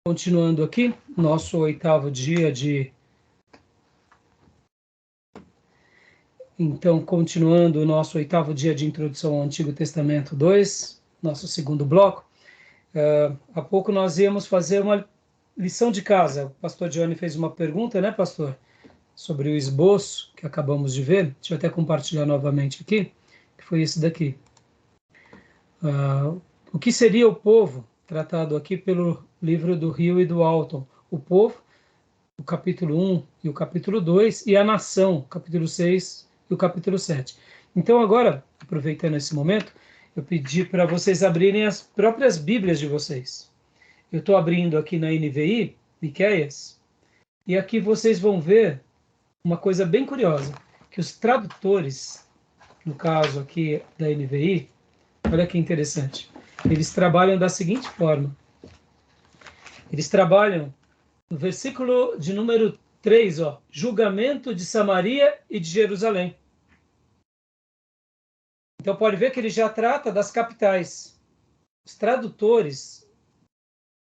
Continuando aqui, nosso oitavo dia de... Então, continuando o nosso oitavo dia de introdução ao Antigo Testamento 2, nosso segundo bloco. Há pouco nós íamos fazer uma lição de casa. O pastor Johnny fez uma pergunta, né, pastor? Sobre o esboço que acabamos de ver. Deixa eu até compartilhar novamente aqui, que foi esse daqui. O que seria o povo, tratado aqui pelo livro do Rio e do Alton? O povo, o capítulo 1 e o capítulo 2, e a nação, capítulo 6 e o capítulo 7. Então agora, aproveitando esse momento, eu pedi para vocês abrirem as próprias Bíblias de vocês. Eu estou abrindo aqui na NVI, Miqueias, e aqui vocês vão ver uma coisa bem curiosa, que os tradutores, no caso aqui da NVI, olha que interessante, eles trabalham da seguinte forma. Eles trabalham no versículo de número 3, julgamento de Samaria e de Jerusalém. Então pode ver que ele já trata das capitais. Os tradutores,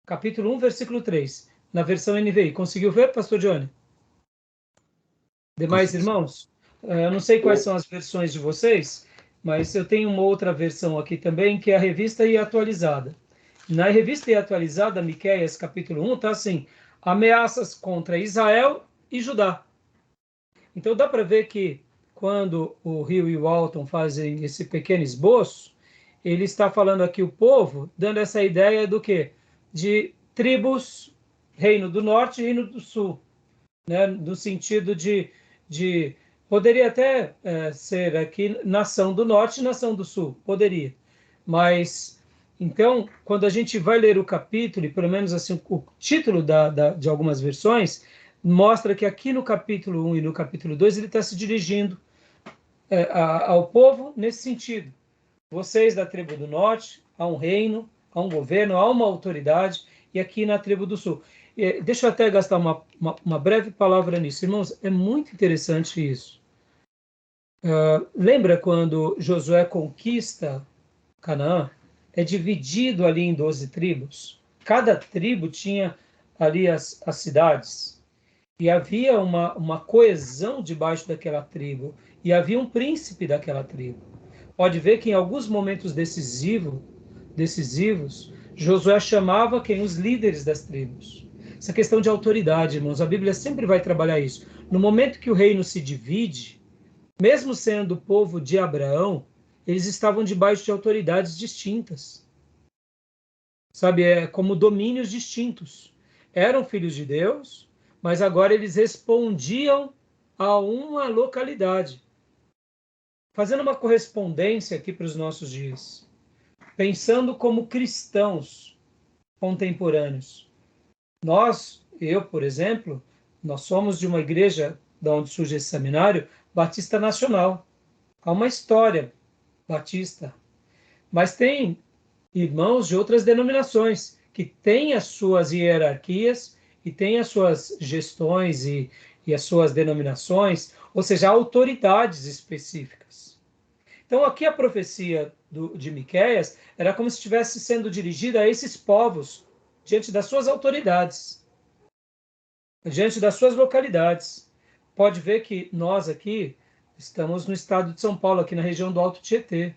capítulo 1, versículo 3, na versão NVI. Conseguiu ver, pastor Johnny? Demais irmãos? Eu não sei quais são as versões de vocês, mas eu tenho uma outra versão aqui também, que é a Revista e Atualizada. Na Revista e Atualizada, Miqueias, capítulo 1, está assim: ameaças contra Israel e Judá. Então dá para ver que quando o Hill e o Walton fazem esse pequeno esboço, ele está falando aqui o povo, dando essa ideia do quê? De tribos, Reino do Norte e Reino do Sul, né? No sentido de poderia até ser aqui nação do Norte e nação do Sul, poderia. Mas, então, quando a gente vai ler o capítulo, e pelo menos assim, o título de algumas versões, mostra que aqui no capítulo 1 e no capítulo 2 ele está se dirigindo ao povo nesse sentido. Vocês da tribo do norte, há um reino, há um governo, há uma autoridade, e aqui na tribo do sul. Deixa eu até gastar uma breve palavra nisso. Irmãos, é muito interessante isso. Lembra quando Josué conquista Canaã? É dividido ali em 12 tribos. Cada tribo tinha ali as cidades. E havia uma coesão debaixo daquela tribo. E havia um príncipe daquela tribo. Pode ver que em alguns momentos decisivos, Josué chamava quem? Os líderes das tribos. Essa questão de autoridade, irmãos, a Bíblia sempre vai trabalhar isso. No momento que o reino se divide, mesmo sendo o povo de Abraão, eles estavam debaixo de autoridades distintas. Sabe, é como domínios distintos. Eram filhos de Deus, mas agora eles respondiam a uma localidade. Fazendo uma correspondência aqui para os nossos dias, pensando como cristãos contemporâneos. Eu, por exemplo, nós somos de uma igreja, da onde surge esse seminário, Batista Nacional. Há uma história batista, mas tem irmãos de outras denominações que têm as suas hierarquias e têm as suas gestões e as suas denominações, ou seja, autoridades específicas. Então, aqui a profecia de Miqueias era como se estivesse sendo dirigida a esses povos diante das suas autoridades, diante das suas localidades. Pode ver que nós aqui estamos no estado de São Paulo, aqui na região do Alto Tietê.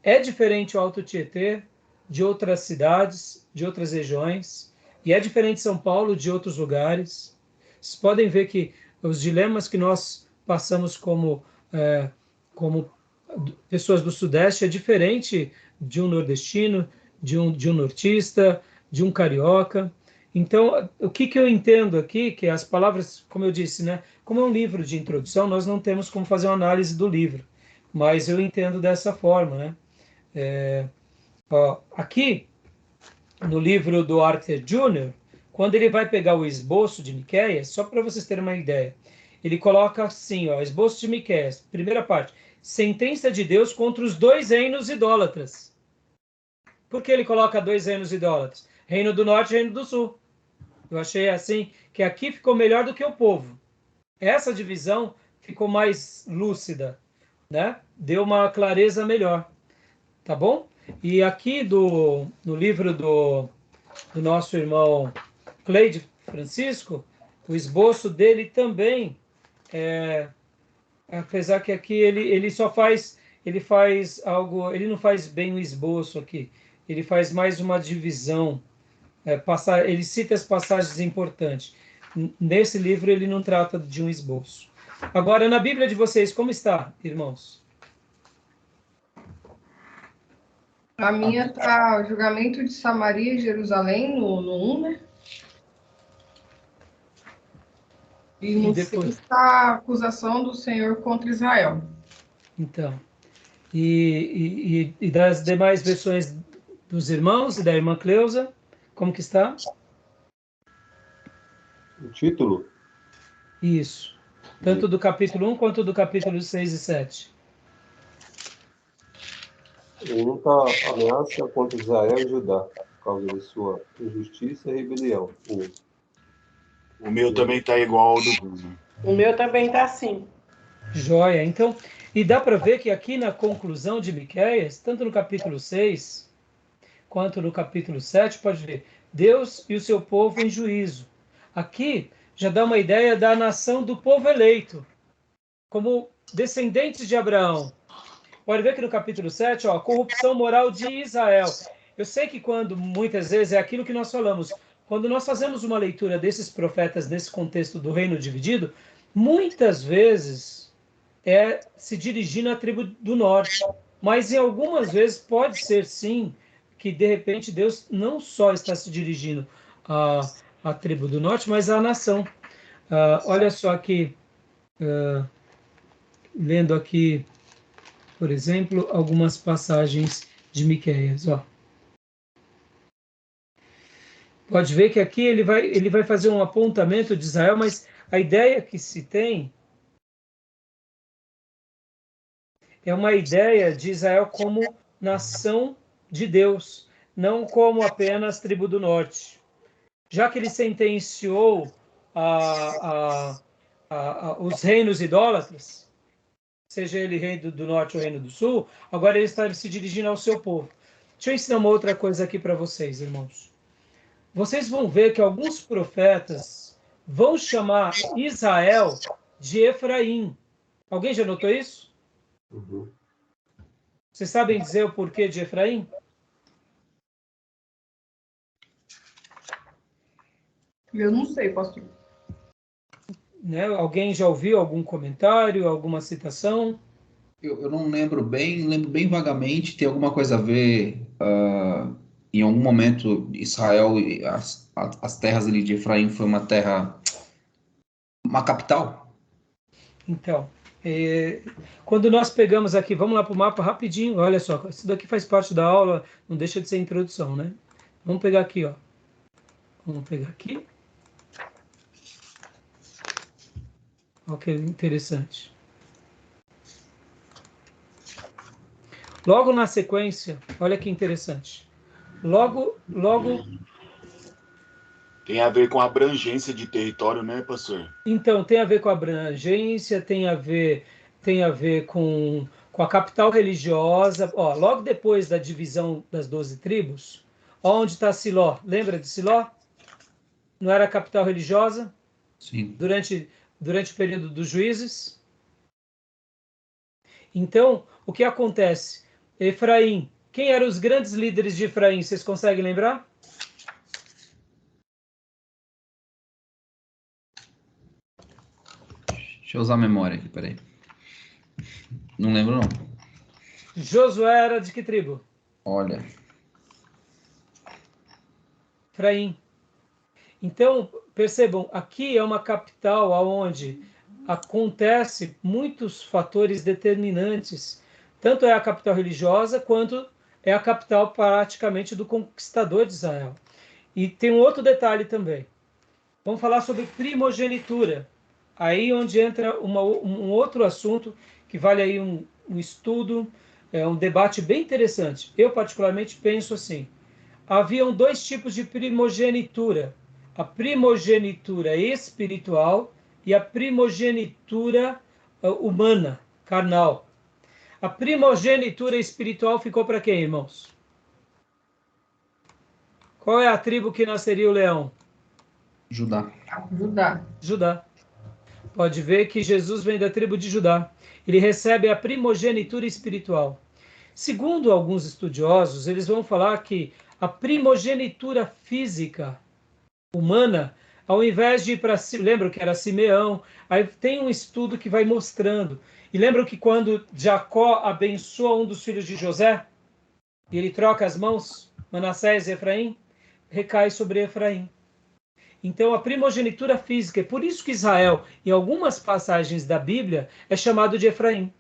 É diferente o Alto Tietê de outras cidades, de outras regiões, e é diferente São Paulo de outros lugares. Vocês podem ver que os dilemas que nós passamos como pessoas do Sudeste é diferente de um nordestino, de um nortista, de um carioca. Então, o que eu entendo aqui, que as palavras, como eu disse, né, como é um livro de introdução, nós não temos como fazer uma análise do livro, mas eu entendo dessa forma, né? Aqui, no livro do Arthur Jr., quando ele vai pegar o esboço de Miqueias, só para vocês terem uma ideia, ele coloca assim, esboço de Miqueias, primeira parte, sentença de Deus contra os dois reinos idólatras. Por que ele coloca dois reinos idólatras? Reino do Norte e Reino do Sul. Eu achei assim, que aqui ficou melhor do que o povo. Essa divisão ficou mais lúcida, né? Deu uma clareza melhor, tá bom? E aqui no livro do nosso irmão Cleide Francisco, o esboço dele também, apesar que aqui ele só faz, ele faz algo, ele não faz bem o esboço aqui, ele faz mais uma divisão, ele cita as passagens importantes. Nesse livro ele não trata de um esboço. Agora, na Bíblia de vocês, como está, irmãos? A minha está julgamento de Samaria e Jerusalém, no 1, né? E no 6 está a acusação do Senhor contra Israel. Então, e das demais versões dos irmãos e da irmã Cleusa, como que está? O título? Isso. Tanto do capítulo 1 quanto do capítulo 6 e 7. Nunca ameaça contra Israel e Judá, por causa de sua injustiça e rebelião. O meu também está igual ao do Bruno. O meu também está assim. Joia. Então, e dá para ver que aqui na conclusão de Miqueias, tanto no capítulo 6 quanto no capítulo 7, pode ver, Deus e o seu povo em juízo. Aqui já dá uma ideia da nação do povo eleito, como descendentes de Abraão. Pode ver que no capítulo 7, a corrupção moral de Israel. Eu sei que quando, muitas vezes, é aquilo que nós falamos, quando nós fazemos uma leitura desses profetas nesse contexto do reino dividido, muitas vezes é se dirigindo à tribo do norte. Mas em algumas vezes pode ser, sim, que de repente Deus não só está se dirigindo à tribo do norte, mas à nação. Olha só aqui, lendo aqui, por exemplo, algumas passagens de Miqueias. Pode ver que aqui ele vai fazer um apontamento de Israel, mas a ideia que se tem é uma ideia de Israel como nação de Deus, não como apenas tribo do norte. Já que ele sentenciou os reinos idólatras, seja ele reino do norte ou reino do sul, agora ele está se dirigindo ao seu povo. Deixa eu ensinar uma outra coisa aqui para vocês, irmãos. Vocês vão ver que alguns profetas vão chamar Israel de Efraim. Alguém já notou isso? Uhum. Vocês sabem dizer o porquê de Efraim? Eu não sei, pastor. Né? Alguém já ouviu algum comentário, alguma citação? Eu não lembro bem, lembro bem vagamente, tem alguma coisa a ver, em algum momento Israel, e as terras ali de Efraim foi uma terra, uma capital? Então, quando nós pegamos aqui, vamos lá para o mapa rapidinho, olha só, isso daqui faz parte da aula, não deixa de ser introdução, né? Vamos pegar aqui, ó. Vamos pegar aqui. Olha que interessante. Logo na sequência, olha que interessante. Logo. Tem a ver com a abrangência de território, né, pastor? Então, tem a ver com a abrangência, tem a ver com a capital religiosa. Ó, logo depois da divisão das 12 tribos, onde está Siló? Lembra de Siló? Não era a capital religiosa? Sim. Durante o período dos juízes? Então, o que acontece? Efraim. Quem eram os grandes líderes de Efraim? Vocês conseguem lembrar? Deixa eu usar a memória aqui, peraí. Não lembro, não. Josué era de que tribo? Olha. Efraim. Então, percebam, aqui é uma capital onde acontece muitos fatores determinantes. Tanto é a capital religiosa, quanto é a capital praticamente do conquistador de Israel. E tem um outro detalhe também. Vamos falar sobre primogenitura. Aí onde entra um outro assunto que vale aí um estudo, um debate bem interessante. Eu particularmente penso assim, haviam dois tipos de primogenitura. A primogenitura espiritual e a primogenitura humana, carnal. A primogenitura espiritual ficou para quem, irmãos? Qual é a tribo que nasceria o leão? Judá. Judá. Judá. Pode ver que Jesus vem da tribo de Judá. Ele recebe a primogenitura espiritual. Segundo alguns estudiosos, eles vão falar que a primogenitura física humana, ao invés de ir para... Lembra que era Simeão? Aí tem um estudo que vai mostrando. E lembra que quando Jacó abençoa um dos filhos de José, e ele troca as mãos, Manassés e Efraim, recai sobre Efraim. Então, a primogenitura física, é por isso que Israel, em algumas passagens da Bíblia, é chamado de Efraim.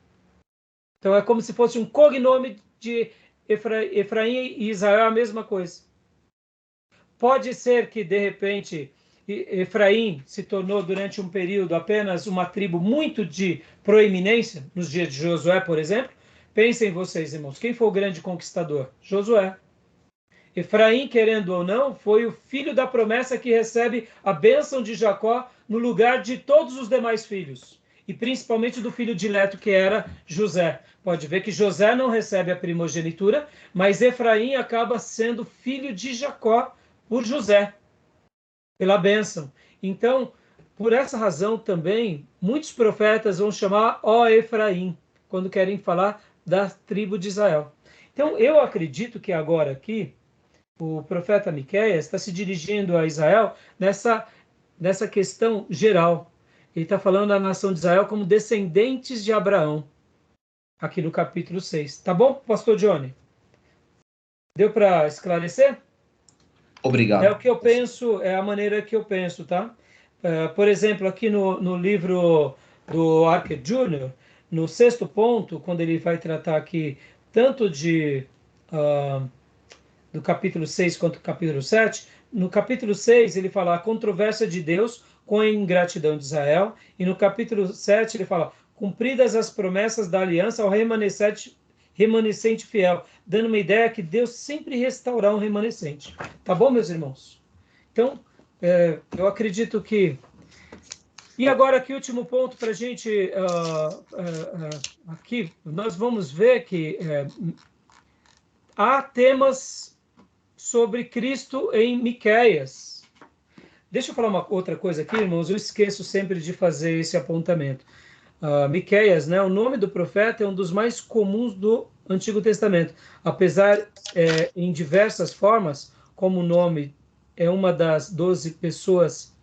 Então, é como se fosse um cognome de Efraim e Israel, a mesma coisa. Pode ser que, de repente, Efraim se tornou, durante um período, apenas uma tribo muito de proeminência, nos dias de Josué, por exemplo. Pensem vocês, irmãos, quem foi o grande conquistador? Josué. Efraim, querendo ou não, foi o filho da promessa que recebe a bênção de Jacó no lugar de todos os demais filhos, e principalmente do filho dileto, que era José. Pode ver que José não recebe a primogenitura, mas Efraim acaba sendo filho de Jacó por José, pela bênção. Então, por essa razão também, muitos profetas vão chamar Efraim, quando querem falar da tribo de Israel. Então, eu acredito que agora aqui, o profeta Miqueias está se dirigindo a Israel nessa questão geral. Ele está falando da nação de Israel como descendentes de Abraão, aqui no capítulo 6. Tá bom, pastor Johnny? Deu para esclarecer? Obrigado. É o que eu penso, é a maneira que eu penso, tá? Por exemplo, aqui no livro do Archer Jr., no 6º ponto, quando ele vai tratar aqui tanto do capítulo 6 quanto do capítulo 7, no capítulo 6 ele fala a controvérsia de Deus com a ingratidão de Israel, e no capítulo 7 ele fala cumpridas as promessas da aliança ao remanescente fiel, dando uma ideia que Deus sempre restaurará um remanescente. Tá bom, meus irmãos? Então, eu acredito que... E agora aqui, último ponto para a gente... aqui, nós vamos ver que há temas sobre Cristo em Miqueias. Deixa eu falar uma outra coisa aqui, irmãos. Eu esqueço sempre de fazer esse apontamento. Miqueias, né? O nome do profeta é um dos mais comuns do Antigo Testamento. Apesar, em diversas formas, como o nome é uma das 12 pessoas,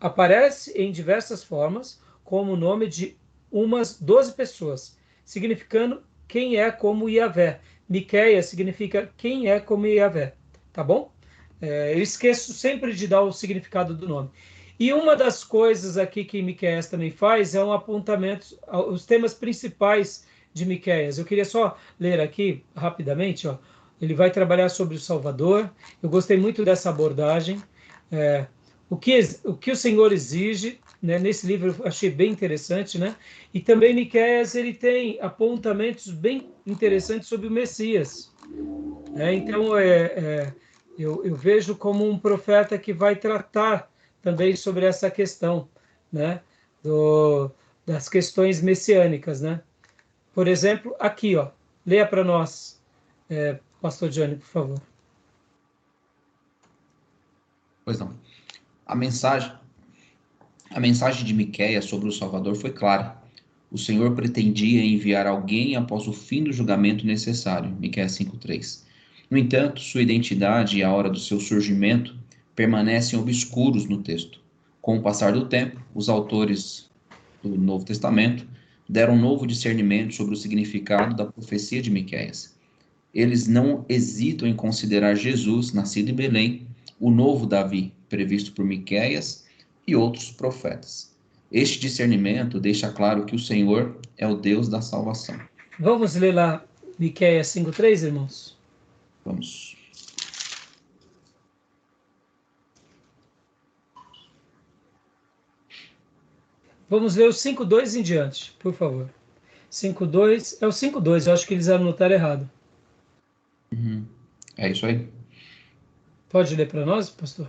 aparece em diversas formas como o nome de umas 12 pessoas, significando quem é como Yahvé. Miqueias significa quem é como Yahvé, tá bom? Eu esqueço sempre de dar o significado do nome. E uma das coisas aqui que Miqueias também faz é um apontamento aos temas principais de Miqueias. Eu queria só ler aqui rapidamente, ó. Ele vai trabalhar sobre o Salvador. Eu gostei muito dessa abordagem. O que o Senhor exige, né? Nesse livro eu achei bem interessante, né? E também Miqueias, ele tem apontamentos bem interessantes sobre o Messias. Então, eu vejo como um profeta que vai tratar também sobre essa questão, né? Das questões messiânicas, né? Por exemplo, aqui, ó, leia para nós, pastor Johnny, por favor. Pois não. A mensagem de Miqueias sobre o Salvador foi clara. O Senhor pretendia enviar alguém após o fim do julgamento necessário. Miqueias 5:3. No entanto, sua identidade e a hora do seu surgimento permanecem obscuros no texto. Com o passar do tempo, os autores do Novo Testamento deram um novo discernimento sobre o significado da profecia de Miqueias. Eles não hesitam em considerar Jesus, nascido em Belém, o novo Davi, previsto por Miqueias e outros profetas. Este discernimento deixa claro que o Senhor é o Deus da salvação. Vamos ler lá Miqueias 5:3, irmãos? Vamos. Vamos ler o 5:2 em diante, por favor. 5:2, é o 5:2, eu acho que eles anotaram errado. É isso aí. Pode ler para nós, pastor?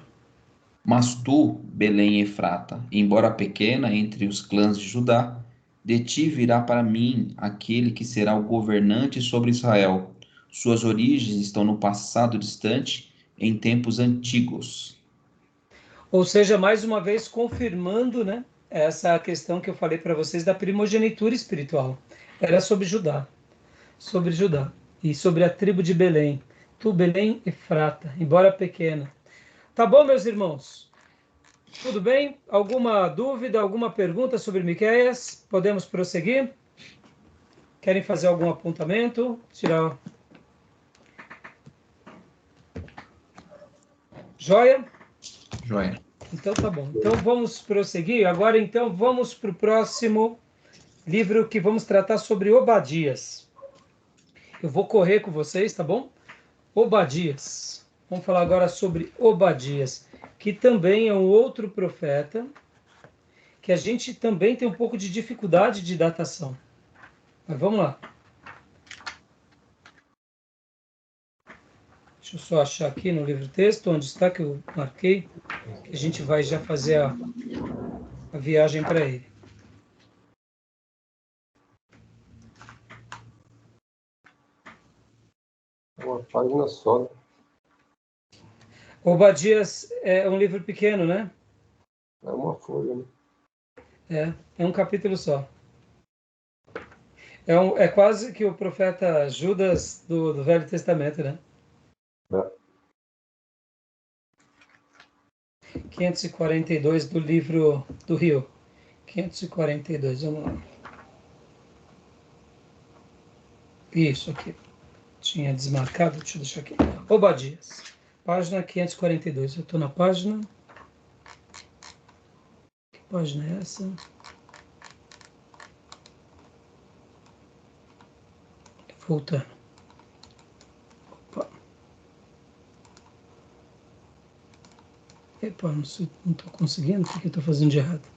Mas tu, Belém Efrata, embora pequena entre os clãs de Judá, de ti virá para mim aquele que será o governante sobre Israel. Suas origens estão no passado distante, em tempos antigos. Ou seja, mais uma vez confirmando, né, essa questão que eu falei para vocês da primogenitura espiritual. Era sobre Judá e sobre a tribo de Belém. Tu, Belém, Efrata, embora pequena. Tá bom, meus irmãos? Tudo bem? Alguma dúvida, alguma pergunta sobre Miqueias? Podemos prosseguir? Querem fazer algum apontamento? Tirar. Joia? Joia. Então tá bom. Então vamos prosseguir. Agora então vamos para o próximo livro que vamos tratar sobre Obadias. Eu vou correr com vocês, tá bom? Obadias. Vamos falar agora sobre Obadias, que também é um outro profeta, que a gente também tem um pouco de dificuldade de datação. Mas vamos lá. Deixa eu só achar aqui no livro-texto, onde está que eu marquei, que a gente vai já fazer a viagem para ele. Uma página só, né? Obadias é um livro pequeno, né? É uma folha, né? É um capítulo só. É quase que o profeta Judas do Velho Testamento, né? É. 542 do livro do Rio. 542, vamos lá. Isso aqui. Tinha desmarcado, deixa eu deixar aqui. Obadias, página 542. Eu estou na página. Que página é essa? Voltando. Opa. Epa, não estou conseguindo. O que eu estou fazendo de errado?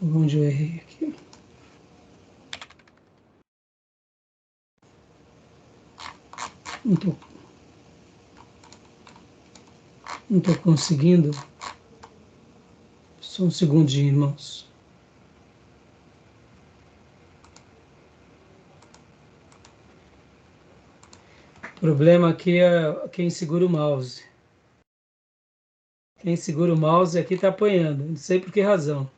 Onde eu errei aqui? Não estou conseguindo. Só um segundinho, irmãos. O problema aqui é quem segura o mouse. Quem segura o mouse aqui está apanhando. Não sei por que razão.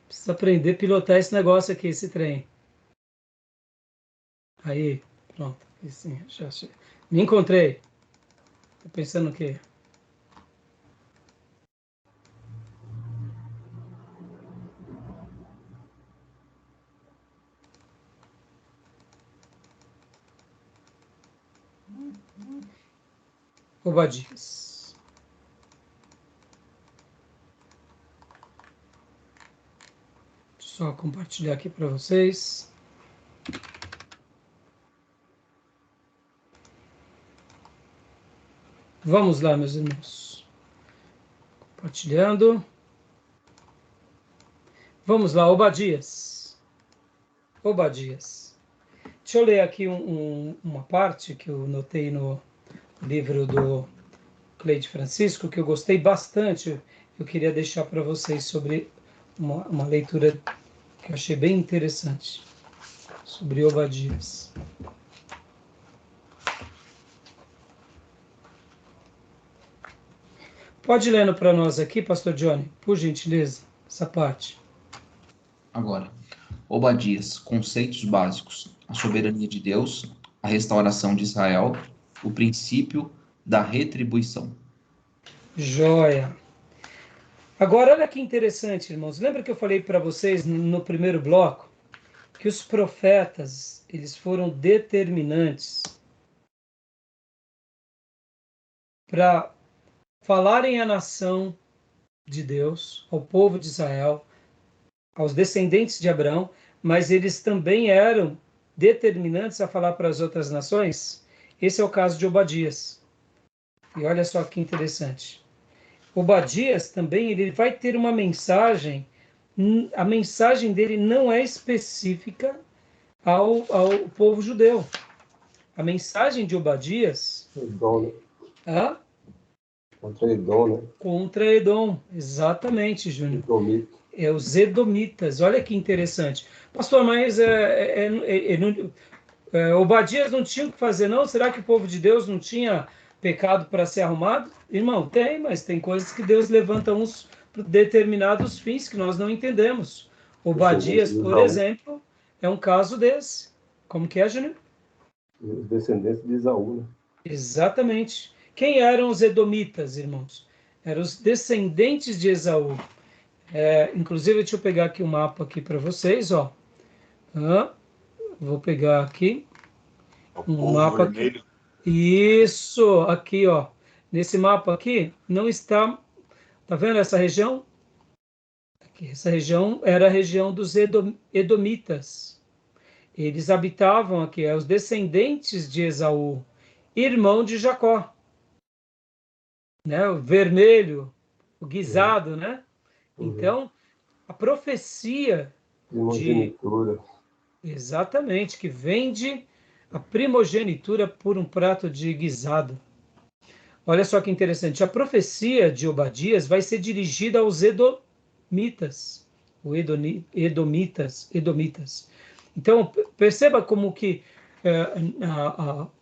Precisa aprender a pilotar esse negócio aqui, esse trem. Aí, pronto. Assim, já me encontrei. Tô pensando o quê? Obadias. Deixa eu só compartilhar aqui para vocês. Vamos lá, meus irmãos. Compartilhando. Vamos lá, Obadias. Obadias. Deixa eu ler aqui uma parte que eu notei no livro do Cleide Francisco, que eu gostei bastante. Eu queria deixar para vocês sobre uma leitura que eu achei bem interessante, sobre Obadias. Pode ir lendo para nós aqui, pastor Johnny, por gentileza, essa parte. Agora, Obadias, conceitos básicos: a soberania de Deus, a restauração de Israel, o princípio da retribuição. Joia. Agora, olha que interessante, irmãos. Lembra que eu falei para vocês no primeiro bloco que os profetas, eles foram determinantes para falarem à nação de Deus, ao povo de Israel, aos descendentes de Abraão, mas eles também eram determinantes a falar para as outras nações? Esse é o caso de Obadias. E olha só que interessante. Obadias também, ele vai ter uma mensagem, a mensagem dele não é específica ao povo judeu. A mensagem de Obadias... Edom, né? Hã? Contra Edom, né? Contra Edom, exatamente, Júnior. Edomita. É os Edomitas, olha que interessante. Pastor, mas Obadias não tinha o que fazer, não? Será que o povo de Deus não tinha pecado para ser arrumado? Irmão, tem, mas tem coisas que Deus levanta uns para determinados fins que nós não entendemos. Obadias, por exemplo, é um caso desse. Como que é, Júnior? Os descendentes de Esaú, né? Exatamente. Quem eram os edomitas, irmãos? Eram os descendentes de Esaú. Inclusive, deixa eu pegar aqui um mapa aqui para vocês, ó. Vou pegar aqui um mapa vermelho. aqui. Isso, aqui, ó. Nesse mapa aqui, não está... Tá vendo essa região? Aqui, essa região era a região dos edomitas. Eles habitavam aqui, os descendentes de Esaú, irmão de Jacó. Né? O vermelho, o guisado, né? Então, a profecia primogenitura. Exatamente, que vende a primogenitura por um prato de guisado. Olha só que interessante, a profecia de Obadias vai ser dirigida aos edomitas, edomitas. Então, perceba como que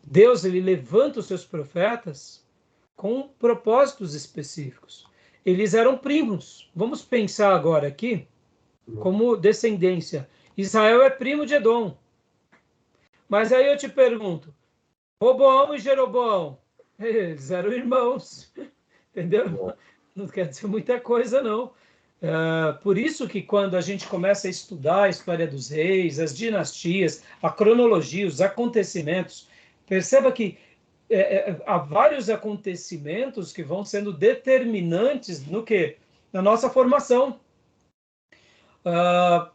Deus ele levanta os seus profetas com propósitos específicos. Eles eram primos. Vamos pensar agora aqui como descendência. Israel é primo de Edom. Mas aí eu te pergunto, Roboão e Jeroboão, eles eram irmãos, entendeu? Não quer dizer muita coisa, não. Por isso que quando a gente começa a estudar a história dos reis, as dinastias, a cronologia, os acontecimentos, perceba que há vários acontecimentos que vão sendo determinantes no quê? Na nossa formação.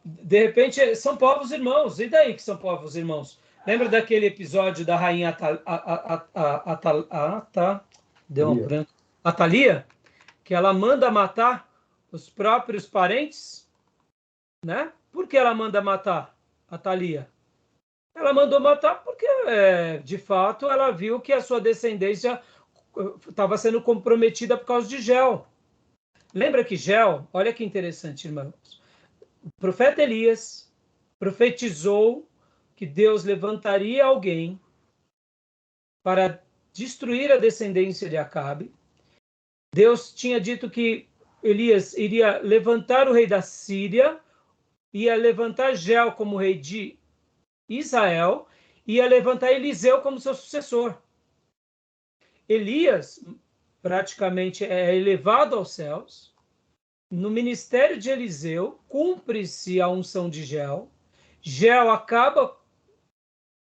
De repente, são povos irmãos. E daí que são povos irmãos? Lembra daquele episódio da rainha Atalia? Que ela manda matar os próprios parentes? Né? Por que ela manda matar Atalia? Ela mandou matar porque, de fato, ela viu que a sua descendência estava sendo comprometida por causa de Gel. Lembra que Gel, olha que interessante, irmãos, o profeta Elias profetizou que Deus levantaria alguém para destruir a descendência de Acabe. Deus tinha dito que Elias iria levantar o rei da Síria, ia levantar Gel como rei de Israel, ia levantar Eliseu como seu sucessor. Elias praticamente é elevado aos céus. No ministério de Eliseu, cumpre-se a unção de Gel. Gel acaba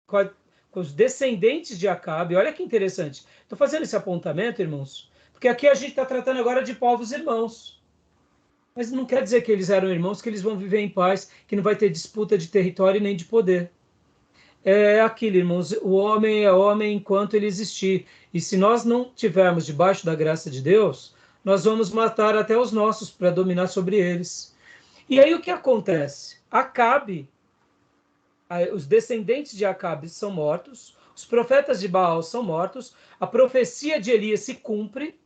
com os descendentes de Acabe. Olha que interessante. Estou fazendo esse apontamento, irmãos, porque aqui a gente está tratando agora de povos irmãos. Mas não quer dizer que eles eram irmãos, que eles vão viver em paz, que não vai ter disputa de território nem de poder. É aquilo, irmãos, o homem é homem enquanto ele existir. E se nós não tivermos debaixo da graça de Deus, nós vamos matar até os nossos para dominar sobre eles. E aí o que acontece? Acabe, os descendentes de Acabe são mortos, os profetas de Baal são mortos, a profecia de Elias se cumpre.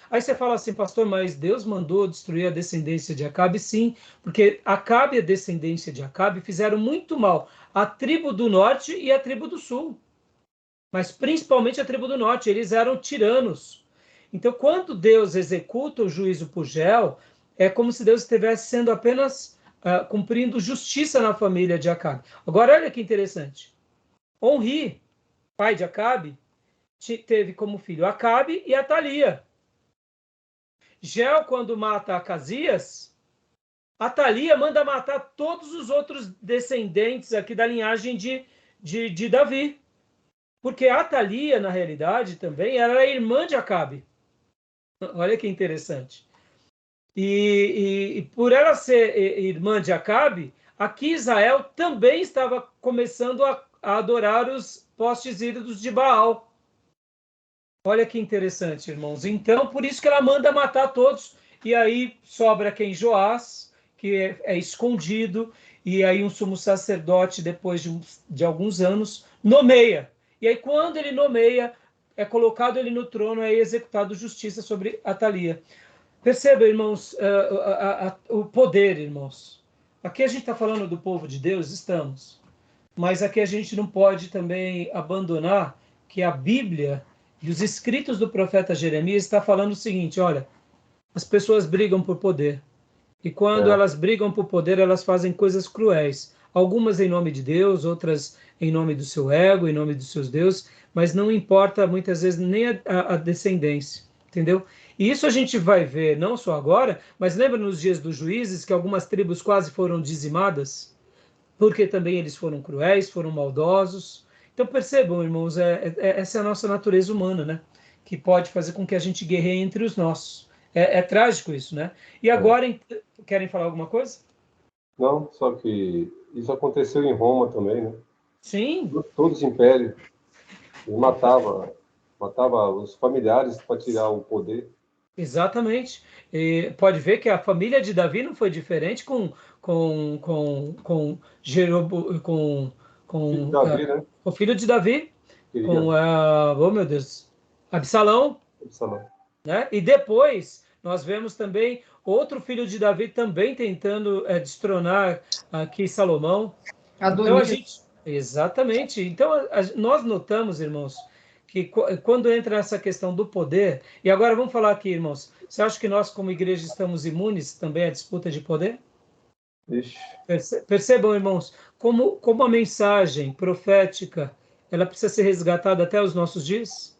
Aí você fala assim, pastor, mas Deus mandou destruir a descendência de Acabe? Sim, porque Acabe e a descendência de Acabe fizeram muito mal à tribo do norte e à tribo do sul. Mas principalmente a tribo do norte, eles eram tiranos. Então, quando Deus executa o juízo por Gel, é como se Deus estivesse sendo apenas cumprindo justiça na família de Acabe. Agora, olha que interessante. Onri, pai de Acabe, teve como filho Acabe e Atalia. Gel, quando mata Acasias, Atalia manda matar todos os outros descendentes aqui da linhagem de Davi. Porque Atalia, na realidade, também era irmã de Acabe. Olha que interessante. E por ela ser irmã de Acabe, aqui Israel também estava começando a adorar os postes ídolos de Baal. Olha que interessante, irmãos. Então, por isso que ela manda matar todos. E aí sobra quem? Joás, que é escondido. E aí um sumo sacerdote, depois de alguns anos, nomeia. E aí quando ele nomeia, é colocado ele no trono, é executado justiça sobre Atalia. Perceba, irmãos, o poder, irmãos. Aqui a gente está falando do povo de Deus, estamos. Mas aqui a gente não pode também abandonar que a Bíblia E os escritos do profeta Jeremias está falando o seguinte, olha, as pessoas brigam por poder. E quando elas brigam por poder, elas fazem coisas cruéis. Algumas em nome de Deus, outras em nome do seu ego, em nome dos seus deuses, mas não importa muitas vezes nem a descendência, entendeu? E isso a gente vai ver não só agora, mas lembra nos dias dos juízes que algumas tribos quase foram dizimadas? Porque também eles foram cruéis, foram maldosos. Então percebam, irmãos, essa é a nossa natureza humana, né? Que pode fazer com que a gente guerreie entre os nossos. É trágico isso, né? E agora, querem falar alguma coisa? Não, só que isso aconteceu em Roma também, né? Sim. Todos os impérios matava os familiares para tirar o poder. Exatamente. E pode ver que a família de Davi não foi diferente com Jerobo, Filho de Davi, né? o filho de Davi, Queria oh meu Deus, Absalão, Absalão. né? E depois nós vemos também outro filho de Davi também tentando destronar aqui Salomão. Então a gente, exatamente. Então nós notamos, irmãos, que quando entra essa questão do poder, e agora vamos falar aqui, irmãos, você acha que nós como igreja estamos imunes também à disputa de poder? Ixi. Percebam, irmãos, como a mensagem profética, ela precisa ser resgatada até os nossos dias?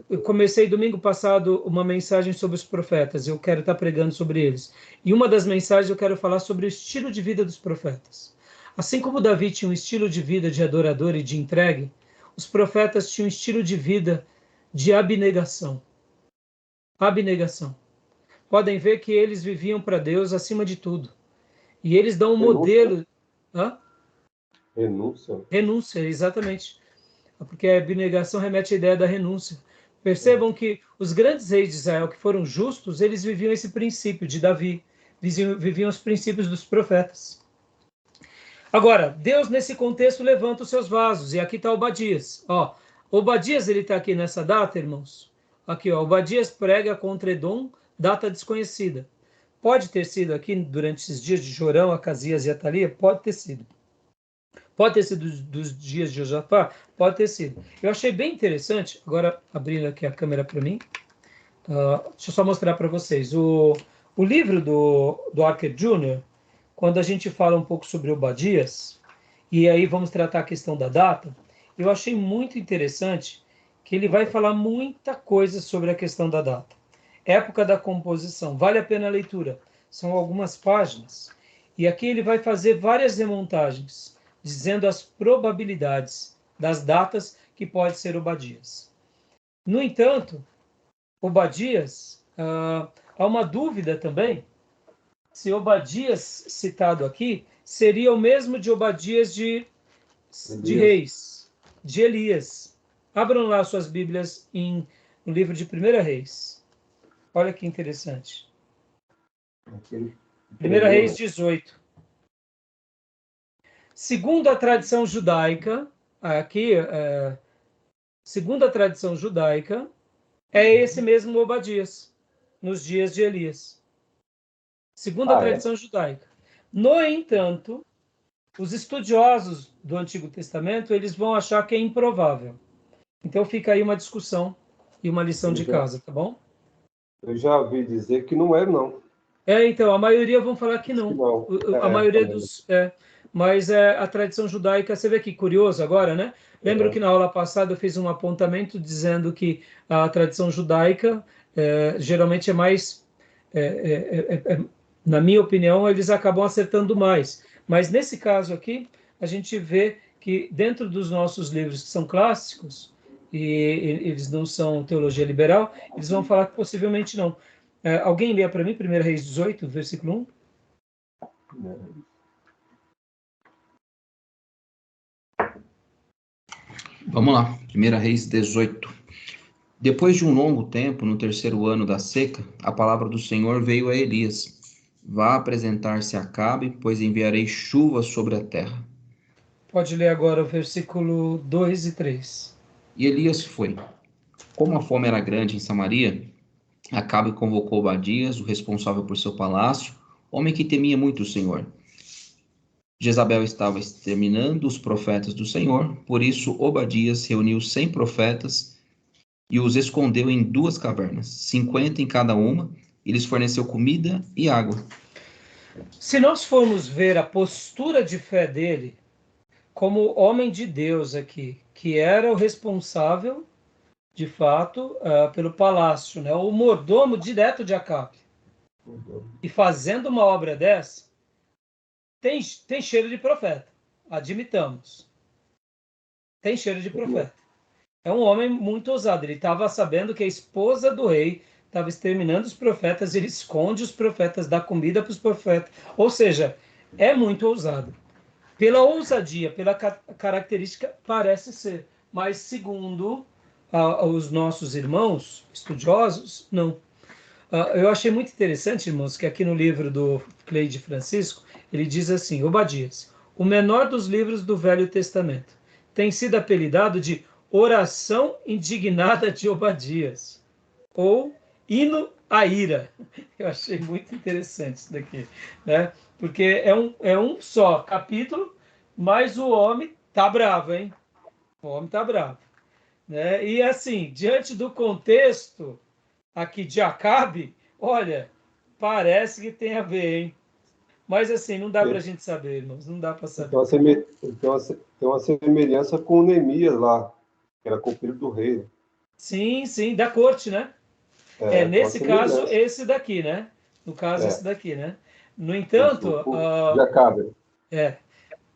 Eu comecei domingo passado uma mensagem sobre os profetas, eu quero estar pregando sobre eles. E uma das mensagens eu quero falar sobre o estilo de vida dos profetas. Assim como Davi tinha um estilo de vida de adorador e de entregue, os profetas tinham um estilo de vida de abnegação. Abnegação. Podem ver que eles viviam para Deus acima de tudo. E eles dão um modelo... Hã? Renúncia. Renúncia, exatamente. Porque a abnegação remete à ideia da renúncia. Percebam que os grandes reis de Israel que foram justos, eles viviam esse princípio de Davi, viviam os princípios dos profetas. Agora, Deus nesse contexto levanta os seus vasos, e aqui está Obadias. Obadias ele está aqui nessa data, irmãos. Aqui, Obadias prega contra Edom, data desconhecida. Pode ter sido aqui durante esses dias de Jorão, Acasias e Atalia? Pode ter sido. Pode ter sido dos dias de Josafá? Pode ter sido. Eu achei bem interessante, agora abrindo aqui a câmera para mim, deixa eu só mostrar para vocês. O livro do Archer Jr., quando a gente fala um pouco sobre Obadias, e aí vamos tratar a questão da data, eu achei muito interessante que ele vai falar muita coisa sobre a questão da data. Época da composição, vale a pena a leitura. São algumas páginas. E aqui ele vai fazer várias remontagens, dizendo as probabilidades das datas que pode ser Obadias. No entanto, Obadias, há uma dúvida também, se Obadias citado aqui seria o mesmo de Obadias de Reis, de Elias. Abram lá suas Bíblias no livro de 1 Reis. Olha que interessante. 1 Reis 18. Segundo a tradição judaica, segundo a tradição judaica, é esse mesmo Obadias, nos dias de Elias. Segundo a tradição judaica. No entanto, os estudiosos do Antigo Testamento, eles vão achar que é improvável. Então fica aí uma discussão e uma lição de casa, tá bom? Eu já ouvi dizer que não é, não. Então, a maioria vão falar que não. A maioria dos... Mas a tradição judaica, você vê que curioso agora, né? Lembro que na aula passada eu fiz um apontamento dizendo que a tradição judaica geralmente é mais... na minha opinião, eles acabam acertando mais. Mas nesse caso aqui, a gente vê que dentro dos nossos livros que são clássicos, e eles não são teologia liberal, eles vão falar que possivelmente não. Alguém lê para mim 1 Reis 18, versículo 1? Vamos lá, 1 Reis 18. Depois de um longo tempo, no 3º ano da seca, a palavra do Senhor veio a Elias. Vá apresentar-se a Acabe, pois enviarei chuva sobre a terra. Pode ler agora o versículo 2 e 3. E Elias foi. Como a fome era grande em Samaria, Acabe convocou Obadias, o responsável por seu palácio, homem que temia muito o Senhor. Jezabel estava exterminando os profetas do Senhor, por isso Obadias reuniu 100 profetas e os escondeu em 2 cavernas, 50 em cada uma, e lhes forneceu comida e água. Se nós formos ver a postura de fé dele, como homem de Deus aqui, que era o responsável, de fato, pelo palácio, né? O mordomo direto de Acabe, e fazendo uma obra dessa, tem cheiro de profeta, admitamos. Tem cheiro de profeta. É um homem muito ousado. Ele estava sabendo que a esposa do rei estava exterminando os profetas, ele esconde os profetas, dá comida para os profetas. Ou seja, é muito ousado. Pela ousadia, pela característica, parece ser. Mas, segundo os nossos irmãos estudiosos, não. Eu achei muito interessante, irmãos, que aqui no livro do Cleide Francisco, ele diz assim, Obadias, o menor dos livros do Velho Testamento, tem sido apelidado de oração indignada de Obadias, ou hino à ira. Eu achei muito interessante isso daqui, né? Porque é um só capítulo, mas o homem tá bravo, hein? O homem tá bravo, né? E assim, diante do contexto aqui de Acabe, olha, parece que tem a ver, hein? Mas assim, não dá para a gente saber, irmãos, não dá para saber. Então, tem uma semelhança com Neemias lá, que era copeiro do rei. Sim, sim, da corte, né? Nesse caso, esse daqui, né? No caso, esse daqui, né? No entanto, de Acabe.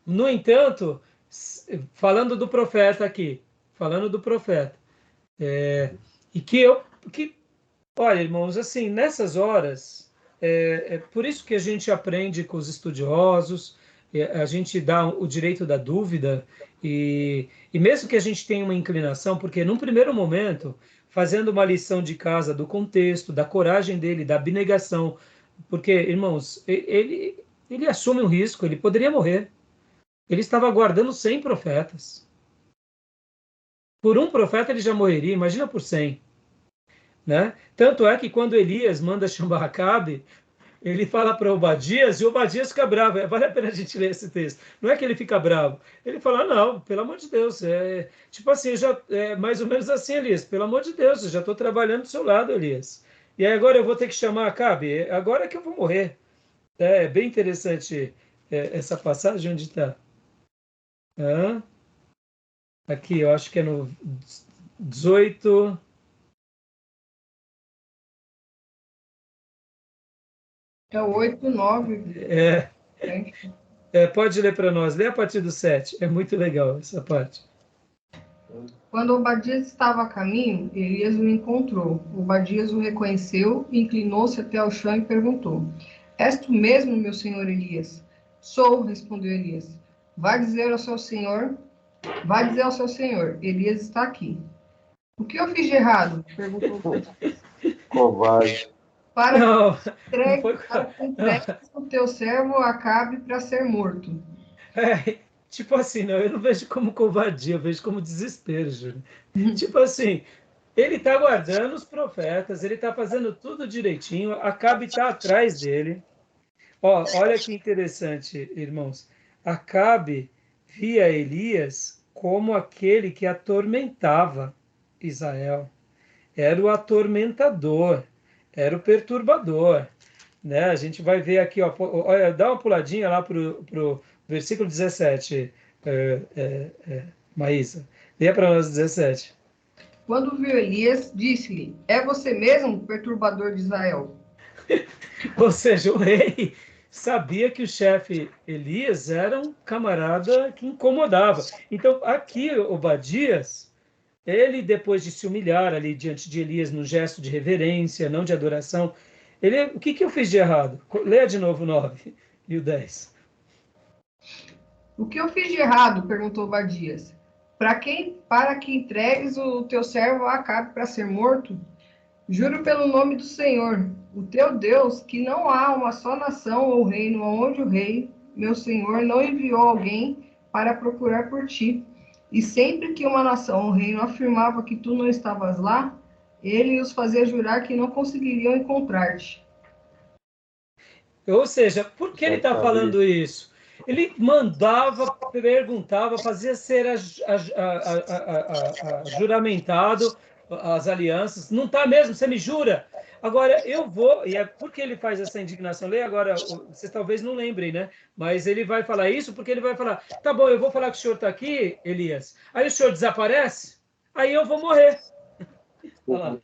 No entanto, falando do profeta aqui, e olha, irmãos, assim, nessas horas, é por isso que a gente aprende com os estudiosos, a gente dá o direito da dúvida, e mesmo que a gente tenha uma inclinação, porque num primeiro momento, fazendo uma lição de casa do contexto, da coragem dele, da abnegação, porque, irmãos, ele assume um risco, ele poderia morrer. Ele estava aguardando 100 profetas. Por um profeta ele já morreria, imagina por 100. Né? Tanto é que quando Elias manda chamar Acabe, ele fala para Obadias e Obadias fica bravo. Vale a pena a gente ler esse texto. Não é que ele fica bravo. Ele fala, não, pelo amor de Deus. Tipo assim, mais ou menos assim, Elias. Pelo amor de Deus, eu já estou trabalhando do seu lado, Elias. E aí agora eu vou ter que chamar Acabe? Agora é que eu vou morrer. É bem interessante essa passagem onde está. Aqui, eu acho que é no 18... É o 8, 9. Pode ler para nós. Lê a partir do 7. É muito legal essa parte. Quando Obadias estava a caminho, Elias o encontrou. Obadias o reconheceu, inclinou-se até o chão e perguntou: És tu mesmo, meu senhor Elias? Sou, respondeu Elias. Vá dizer ao seu senhor, Elias está aqui. O que eu fiz de errado? Perguntou Obadias. Covarde. Para Não, que entregues o teu servo Acabe para ser morto. Tipo assim, não, eu não vejo como covardia, eu vejo como desespero, Júlio. Tipo assim, ele está guardando os profetas, ele está fazendo tudo direitinho, Acabe está atrás dele. Olha que interessante, irmãos. Acabe via Elias como aquele que atormentava Israel. Era o atormentador, era o perturbador. Né? A gente vai ver aqui, olha, dá uma puladinha lá para o versículo 17, Maísa. Leia para nós 17. Quando viu Elias, disse-lhe: É você mesmo, perturbador de Israel? Ou seja, o rei sabia que o chefe Elias era um camarada que incomodava. Então, aqui, Obadias, ele, depois de se humilhar ali diante de Elias, num gesto de reverência, não de adoração, o que eu fiz de errado? Leia de novo o 9 e o 10. O que eu fiz de errado? Perguntou Obadias. Para que entregues o teu servo Acabe para ser morto? Juro pelo nome do Senhor, o teu Deus, que não há uma só nação ou reino onde o rei, meu Senhor, não enviou alguém para procurar por ti. E sempre que uma nação ou reino afirmava que tu não estavas lá, ele os fazia jurar que não conseguiriam encontrar-te. Ou seja, por que ele está falando isso? Ele mandava, perguntava, fazia ser juramentado as alianças. Não está mesmo? Você me jura? Agora, eu vou, e é porque ele faz essa indignação. Leia agora, vocês talvez não lembrem, né? Mas ele vai falar isso porque ele vai falar, tá bom, eu vou falar que o senhor está aqui, Elias. Aí o senhor desaparece, aí eu vou morrer. Olha lá.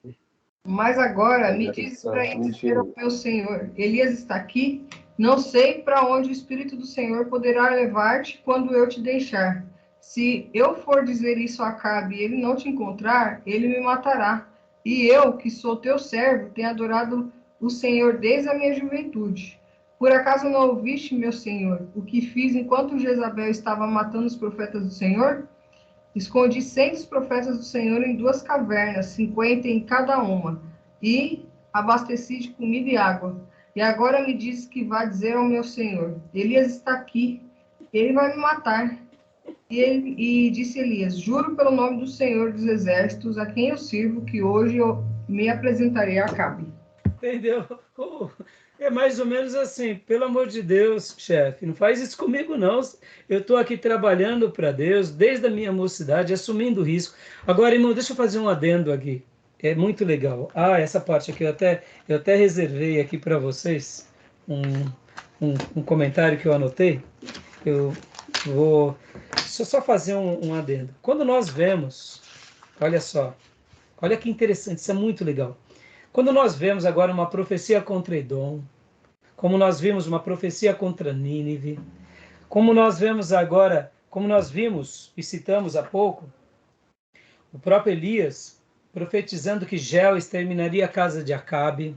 Mas agora me diz para ir dizer ao meu senhor, Elias está aqui? Não sei para onde o Espírito do Senhor poderá levar-te quando eu te deixar. Se eu for dizer isso a Acabe e ele não te encontrar, ele me matará. E eu, que sou teu servo, tenho adorado o Senhor desde a minha juventude. Por acaso não ouviste, meu senhor, o que fiz enquanto Jezabel estava matando os profetas do Senhor? Escondi 100 dos profetas do Senhor em 2 cavernas, 50 em cada uma, e abasteci de comida e água. E agora me diz que vá dizer ao meu Senhor, Elias está aqui, ele vai me matar. E disse Elias, juro pelo nome do Senhor dos Exércitos, a quem eu sirvo, que hoje eu me apresentarei a Acabe. Entendeu? É mais ou menos assim, pelo amor de Deus, chefe, não faz isso comigo não. Eu estou aqui trabalhando para Deus desde a minha mocidade, assumindo risco. Agora, irmão, deixa eu fazer um adendo aqui. É muito legal. Ah, essa parte aqui eu até reservei aqui para vocês um comentário que eu anotei. Eu vou só fazer um adendo. Quando nós vemos, olha só, olha que interessante, isso é muito legal. Quando nós vemos agora uma profecia contra Edom, como nós vimos uma profecia contra Nínive, como nós vemos agora, como nós vimos e citamos há pouco, o próprio Elias profetizando que Jel exterminaria a casa de Acabe.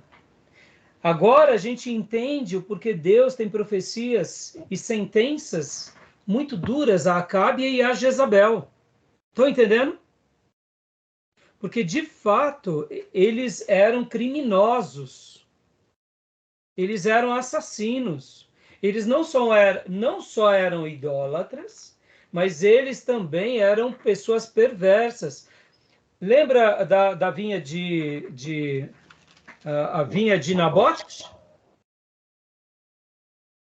Agora a gente entende o porquê Deus tem profecias e sentenças muito duras a Acabe e a Jezabel. Estão entendendo? Porque, de fato, eles eram criminosos. Eles eram assassinos. Eles não só eram idólatras, mas eles também eram pessoas perversas. Lembra da vinha a vinha de Nabote?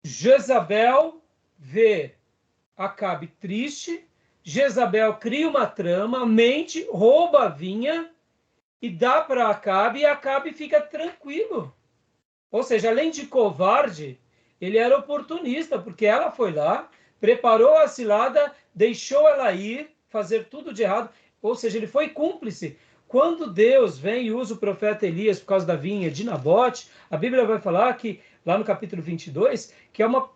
Jezabel vê Acabe triste, Jezabel cria uma trama, mente, rouba a vinha e dá para Acabe, e Acabe fica tranquilo. Ou seja, além de covarde, ele era oportunista, porque ela foi lá, preparou a cilada, deixou ela ir, fazer tudo de errado. Ou seja, ele foi cúmplice. Quando Deus vem e usa o profeta Elias por causa da vinha de Nabote, a Bíblia vai falar que, lá no capítulo 22, que é uma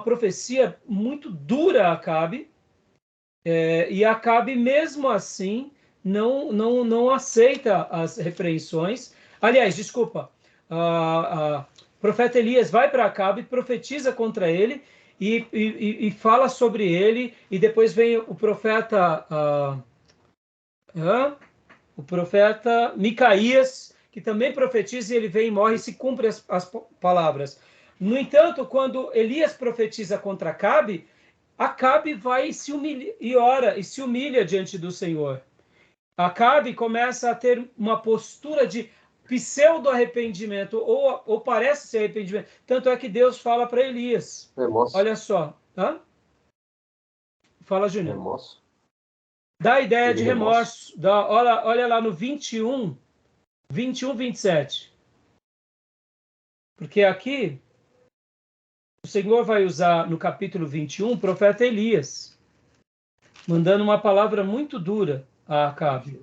profecia muito dura a Acabe, e Acabe, mesmo assim, não aceita as repreensões. Aliás, desculpa, o profeta Elias vai para Acabe, profetiza contra ele e fala sobre ele, e depois vem o profeta Micaías, que também profetiza, e ele vem e morre e se cumpre as palavras. No entanto, quando Elias profetiza contra Acabe, Acabe vai e se humilha, e ora e se humilha diante do Senhor. Acabe começa a ter uma postura de pseudo-arrependimento, ou parece ser arrependimento. Tanto é que Deus fala para Elias. Remorso. Olha só. Hã? Fala, Júnior. Remorso. Dá a ideia de remorso. Olha lá no 21, 27. Porque aqui o Senhor vai usar no capítulo 21 o profeta Elias, mandando uma palavra muito dura a Acabe.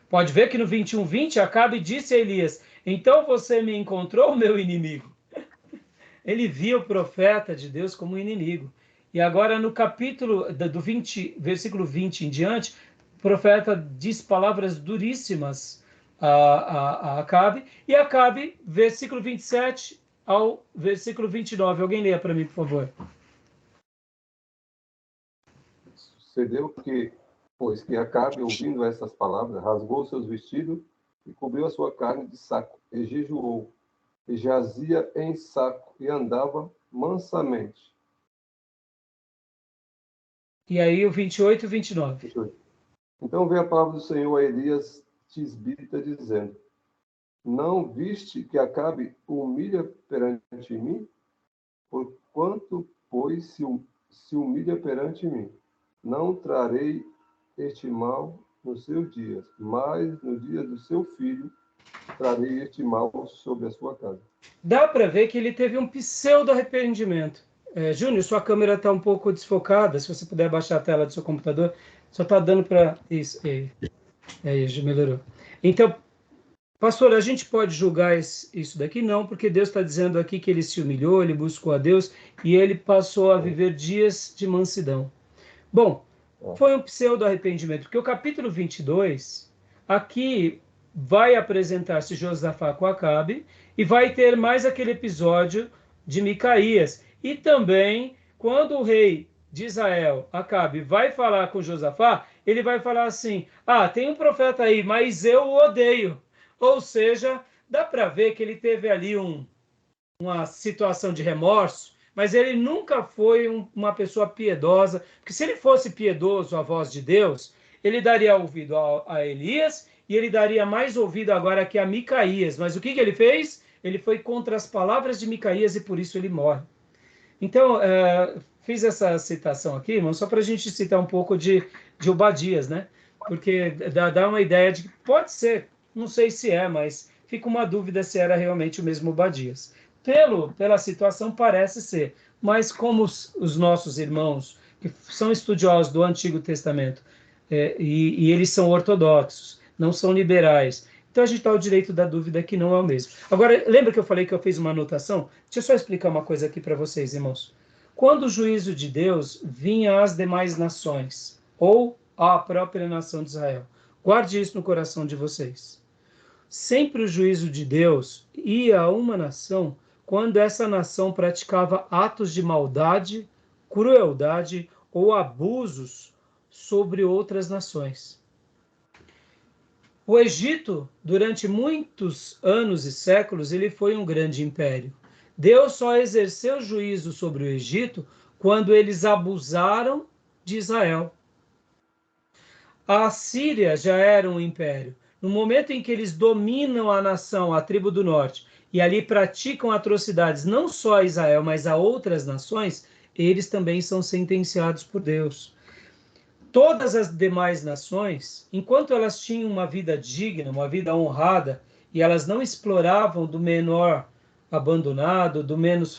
Pode ver que no 21:20 Acabe disse a Elias, então você me encontrou, meu inimigo. Ele via o profeta de Deus como inimigo. E agora no capítulo do 20, versículo 20 em diante, o profeta diz palavras duríssimas a Acabe, e Acabe, versículo 27 ao versículo 29. Alguém leia para mim, por favor. Sucedeu que, pois que Acabe, ouvindo essas palavras, rasgou seus vestidos e cobriu a sua carne de saco, e jejuou, e jazia em saco, e andava mansamente. E aí o 28 e 29. Então veio a palavra do Senhor a Elias Tisbita, dizendo, Não viste que Acabe humilha perante mim? Porquanto, pois, se humilha perante mim, não trarei este mal nos seus dias, mas no dia do seu filho trarei este mal sobre a sua casa. Dá para ver que ele teve um pseudo arrependimento. Júnior, sua câmera está um pouco desfocada. Se você puder baixar a tela do seu computador, só está dando para isso. Já melhorou. Então, pastor, a gente pode julgar isso daqui? Não, porque Deus está dizendo aqui que ele se humilhou, ele buscou a Deus e ele passou a viver dias de mansidão. Bom, foi um pseudo arrependimento, porque o capítulo 22 aqui vai apresentar-se Josafá com Acabe e vai ter mais aquele episódio de Micaías. E também, quando o rei de Israel, Acabe, vai falar com Josafá, ele vai falar assim, tem um profeta aí, mas eu o odeio. Ou seja, dá para ver que ele teve ali uma situação de remorso, mas ele nunca foi uma pessoa piedosa, porque se ele fosse piedoso à voz de Deus, ele daria ouvido a Elias e ele daria mais ouvido agora que a Micaías. Mas o que ele fez? Ele foi contra as palavras de Micaías e por isso ele morre. Então, fiz essa citação aqui, irmão, só para a gente citar um pouco de Obadias, né? Porque dá uma ideia de que pode ser, não sei se mas fica uma dúvida se era realmente o mesmo Obadias. Pela situação parece ser, mas como os nossos irmãos, que são estudiosos do Antigo Testamento, e eles são ortodoxos, não são liberais, então a gente está ao direito da dúvida que não é o mesmo. Agora, lembra que eu falei que eu fiz uma anotação? Deixa eu só explicar uma coisa aqui para vocês, irmãos. Quando o juízo de Deus vinha às demais nações, ou à própria nação de Israel, guarde isso no coração de vocês. Sempre o juízo de Deus ia a uma nação quando essa nação praticava atos de maldade, crueldade ou abusos sobre outras nações. O Egito, durante muitos anos e séculos, ele foi um grande império. Deus só exerceu juízo sobre o Egito quando eles abusaram de Israel. A Síria já era um império. No momento em que eles dominam a nação, a tribo do norte, e ali praticam atrocidades não só a Israel, mas a outras nações, eles também são sentenciados por Deus. Todas as demais nações, enquanto elas tinham uma vida digna, uma vida honrada, e elas não exploravam do menor abandonado, do menos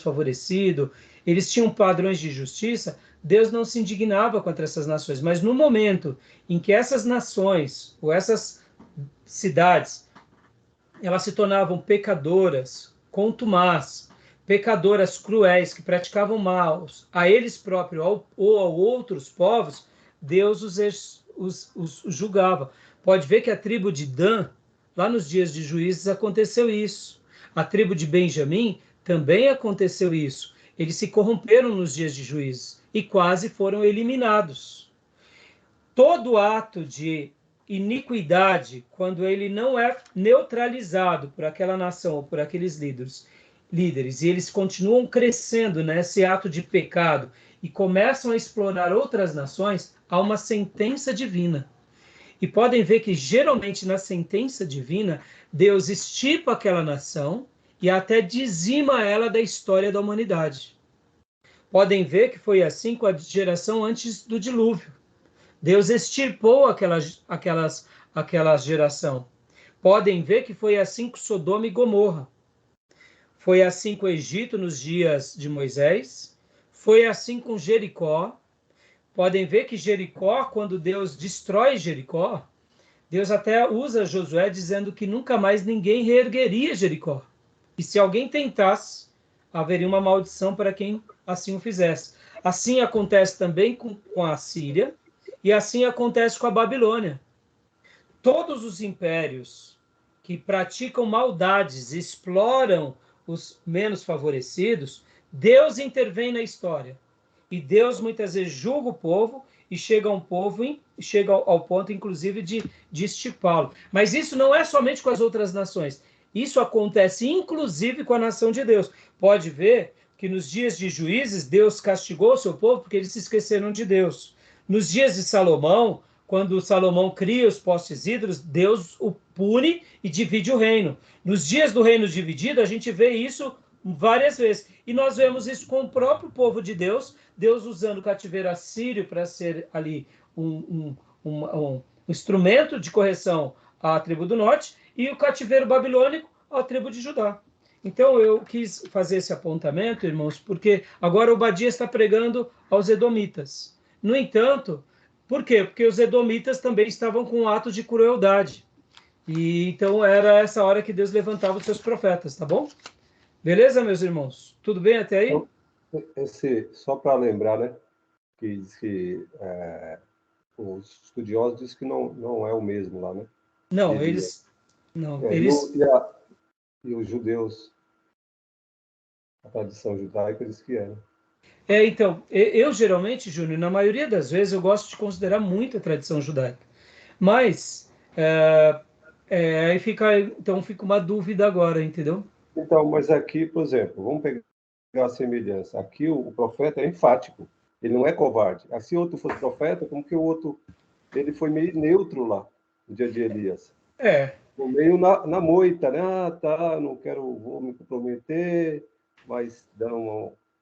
favorecido, eles tinham padrões de justiça, Deus não se indignava contra essas nações. Mas no momento em que essas nações, ou essas cidades, elas se tornavam pecadoras, contumaz, pecadoras cruéis, que praticavam mal a eles próprios ou a outros povos, Deus os julgava. Pode ver que a tribo de Dan, lá nos dias de Juízes, aconteceu isso. A tribo de Benjamim também aconteceu isso. Eles se corromperam nos dias de Juízes e quase foram eliminados. Todo ato de iniquidade, quando ele não é neutralizado por aquela nação ou por aqueles líderes, e eles continuam crescendo nesse ato de pecado e começam a explorar outras nações, há uma sentença divina. E podem ver que, geralmente, na sentença divina, Deus estipa aquela nação e até dizima ela da história da humanidade. Podem ver que foi assim com a geração antes do dilúvio. Deus extirpou aquela geração. Podem ver que foi assim com Sodoma e Gomorra. Foi assim com o Egito nos dias de Moisés. Foi assim com Jericó. Podem ver que Jericó, quando Deus destrói Jericó, Deus até usa Josué dizendo que nunca mais ninguém reergueria Jericó. E se alguém tentasse, haveria uma maldição para quem assim o fizesse. Assim acontece também com a Síria, e assim acontece com a Babilônia. Todos os impérios que praticam maldades, exploram os menos favorecidos, Deus intervém na história. E Deus muitas vezes julga o povo e chega ao ponto, inclusive, de extirpá-lo. Mas isso não é somente com as outras nações. Isso acontece, inclusive, com a nação de Deus. Pode ver que nos dias de Juízes, Deus castigou o seu povo porque eles se esqueceram de Deus. Nos dias de Salomão, quando Salomão cria os postes ídolos, Deus o pune e divide o reino. Nos dias do reino dividido, a gente vê isso várias vezes. E nós vemos isso com o próprio povo de Deus, Deus usando o cativeiro assírio para ser ali um instrumento de correção à tribo do norte, e o cativeiro babilônico à tribo de Judá. Então, eu quis fazer esse apontamento, irmãos, porque agora Obadias está pregando aos edomitas. No entanto, por quê? Porque os edomitas também estavam com um ato de crueldade. E então era essa hora que Deus levantava os seus profetas, tá bom? Beleza, meus irmãos? Tudo bem até aí? Só para lembrar, né? Que diz que os estudiosos dizem que não é o mesmo lá, né? Não, Elias. eles... E os judeus, a tradição judaica diz que é, né? Então, eu geralmente, Júnior, na maioria das vezes, eu gosto de considerar muito a tradição judaica. Mas, aí fica uma dúvida agora, entendeu? Então, mas aqui, por exemplo, vamos pegar a semelhança. Aqui o profeta é enfático, ele não é covarde. Se outro fosse profeta, como que o outro, ele foi meio neutro lá, no dia de Elias. Ficou meio na moita, né? Não vou me comprometer, mas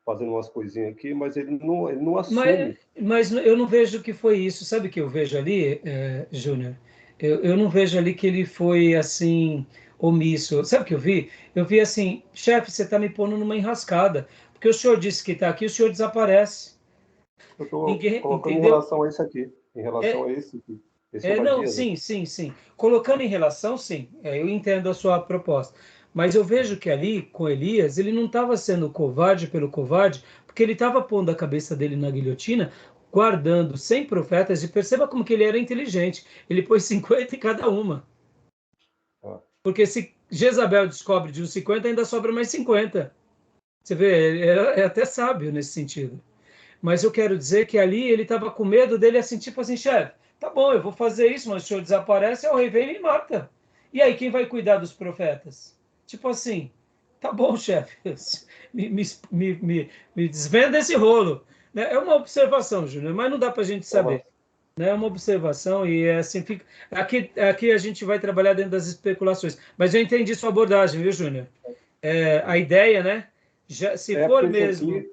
fazendo umas coisinhas aqui, mas ele não assume. Mas eu não vejo que foi isso. Sabe o que eu vejo ali, Júnior? Eu não vejo ali que ele foi, assim, omisso. Sabe o que eu vi? Eu vi assim, chefe, você está me pondo numa enrascada, porque o senhor disse que está aqui, o senhor desaparece. Eu estou colocando entendeu? em relação a isso aqui, em relação a esse aqui. Não, sim. Colocando em relação, sim. Eu entendo a sua proposta. Mas eu vejo que ali, com Elias, ele não estava sendo covarde pelo covarde, porque ele estava pondo a cabeça dele na guilhotina, guardando 100 profetas, e perceba como que ele era inteligente. Ele pôs 50 em cada uma. Porque se Jezabel descobre de uns 50, ainda sobra mais 50. Você vê, é até sábio nesse sentido. Mas eu quero dizer que ali ele estava com medo dele, assim, tipo assim, chefe, tá bom, eu vou fazer isso, mas o senhor desaparece, o rei vem e me mata. E aí, quem vai cuidar dos profetas? Tipo assim, tá bom, chefe, me desvenda esse rolo. É uma observação, Júnior, mas não dá para a gente saber. É uma observação e assim fica. Aqui a gente vai trabalhar dentro das especulações. Mas eu entendi sua abordagem, viu, Júnior? A ideia, né? Se for mesmo.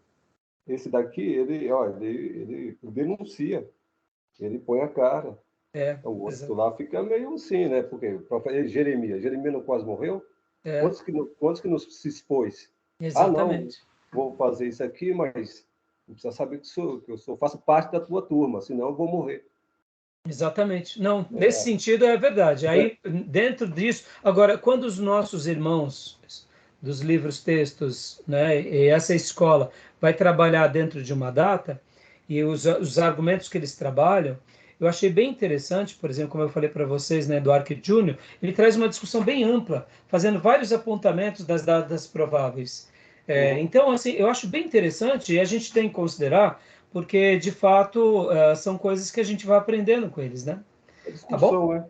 Esse daqui, ele denuncia, ele põe a cara. Então, o outro lá fica meio assim, né? Porque o profeta Jeremias não quase morreu? Quantos que não se expôs? Exatamente. Não, vou fazer isso aqui, mas não precisa saber que eu faço parte da tua turma, senão eu vou morrer. Exatamente. Não, nesse sentido é verdade. Aí, dentro disso, agora, quando os nossos irmãos dos livros textos, né, e essa escola vai trabalhar dentro de uma data, e os argumentos que eles trabalham, eu achei bem interessante, por exemplo, como eu falei para vocês, né, do Ark Júnior, ele traz uma discussão bem ampla, fazendo vários apontamentos das datas prováveis. Então, assim, eu acho bem interessante e a gente tem que considerar, porque, de fato, são coisas que a gente vai aprendendo com eles, né? Tá bom? Né?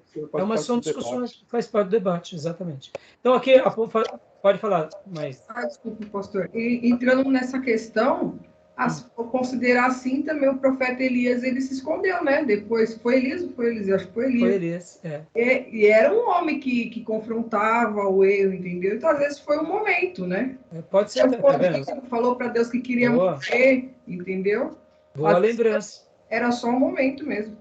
São discussões, faz parte do debate, exatamente. Então, aqui, pode falar, mas... Desculpa, pastor. E entrando nessa questão, considerar assim também o profeta Elias, ele se escondeu, né? Depois, foi Elias ou foi Elias? Acho que foi Elias. Foi Elias, E era um homem que confrontava o erro, entendeu? Então, às vezes, foi um momento, né? Pode ser, tá vendo? Falou para Deus que queria morrer, entendeu? Boa lembrança. Era só um momento mesmo.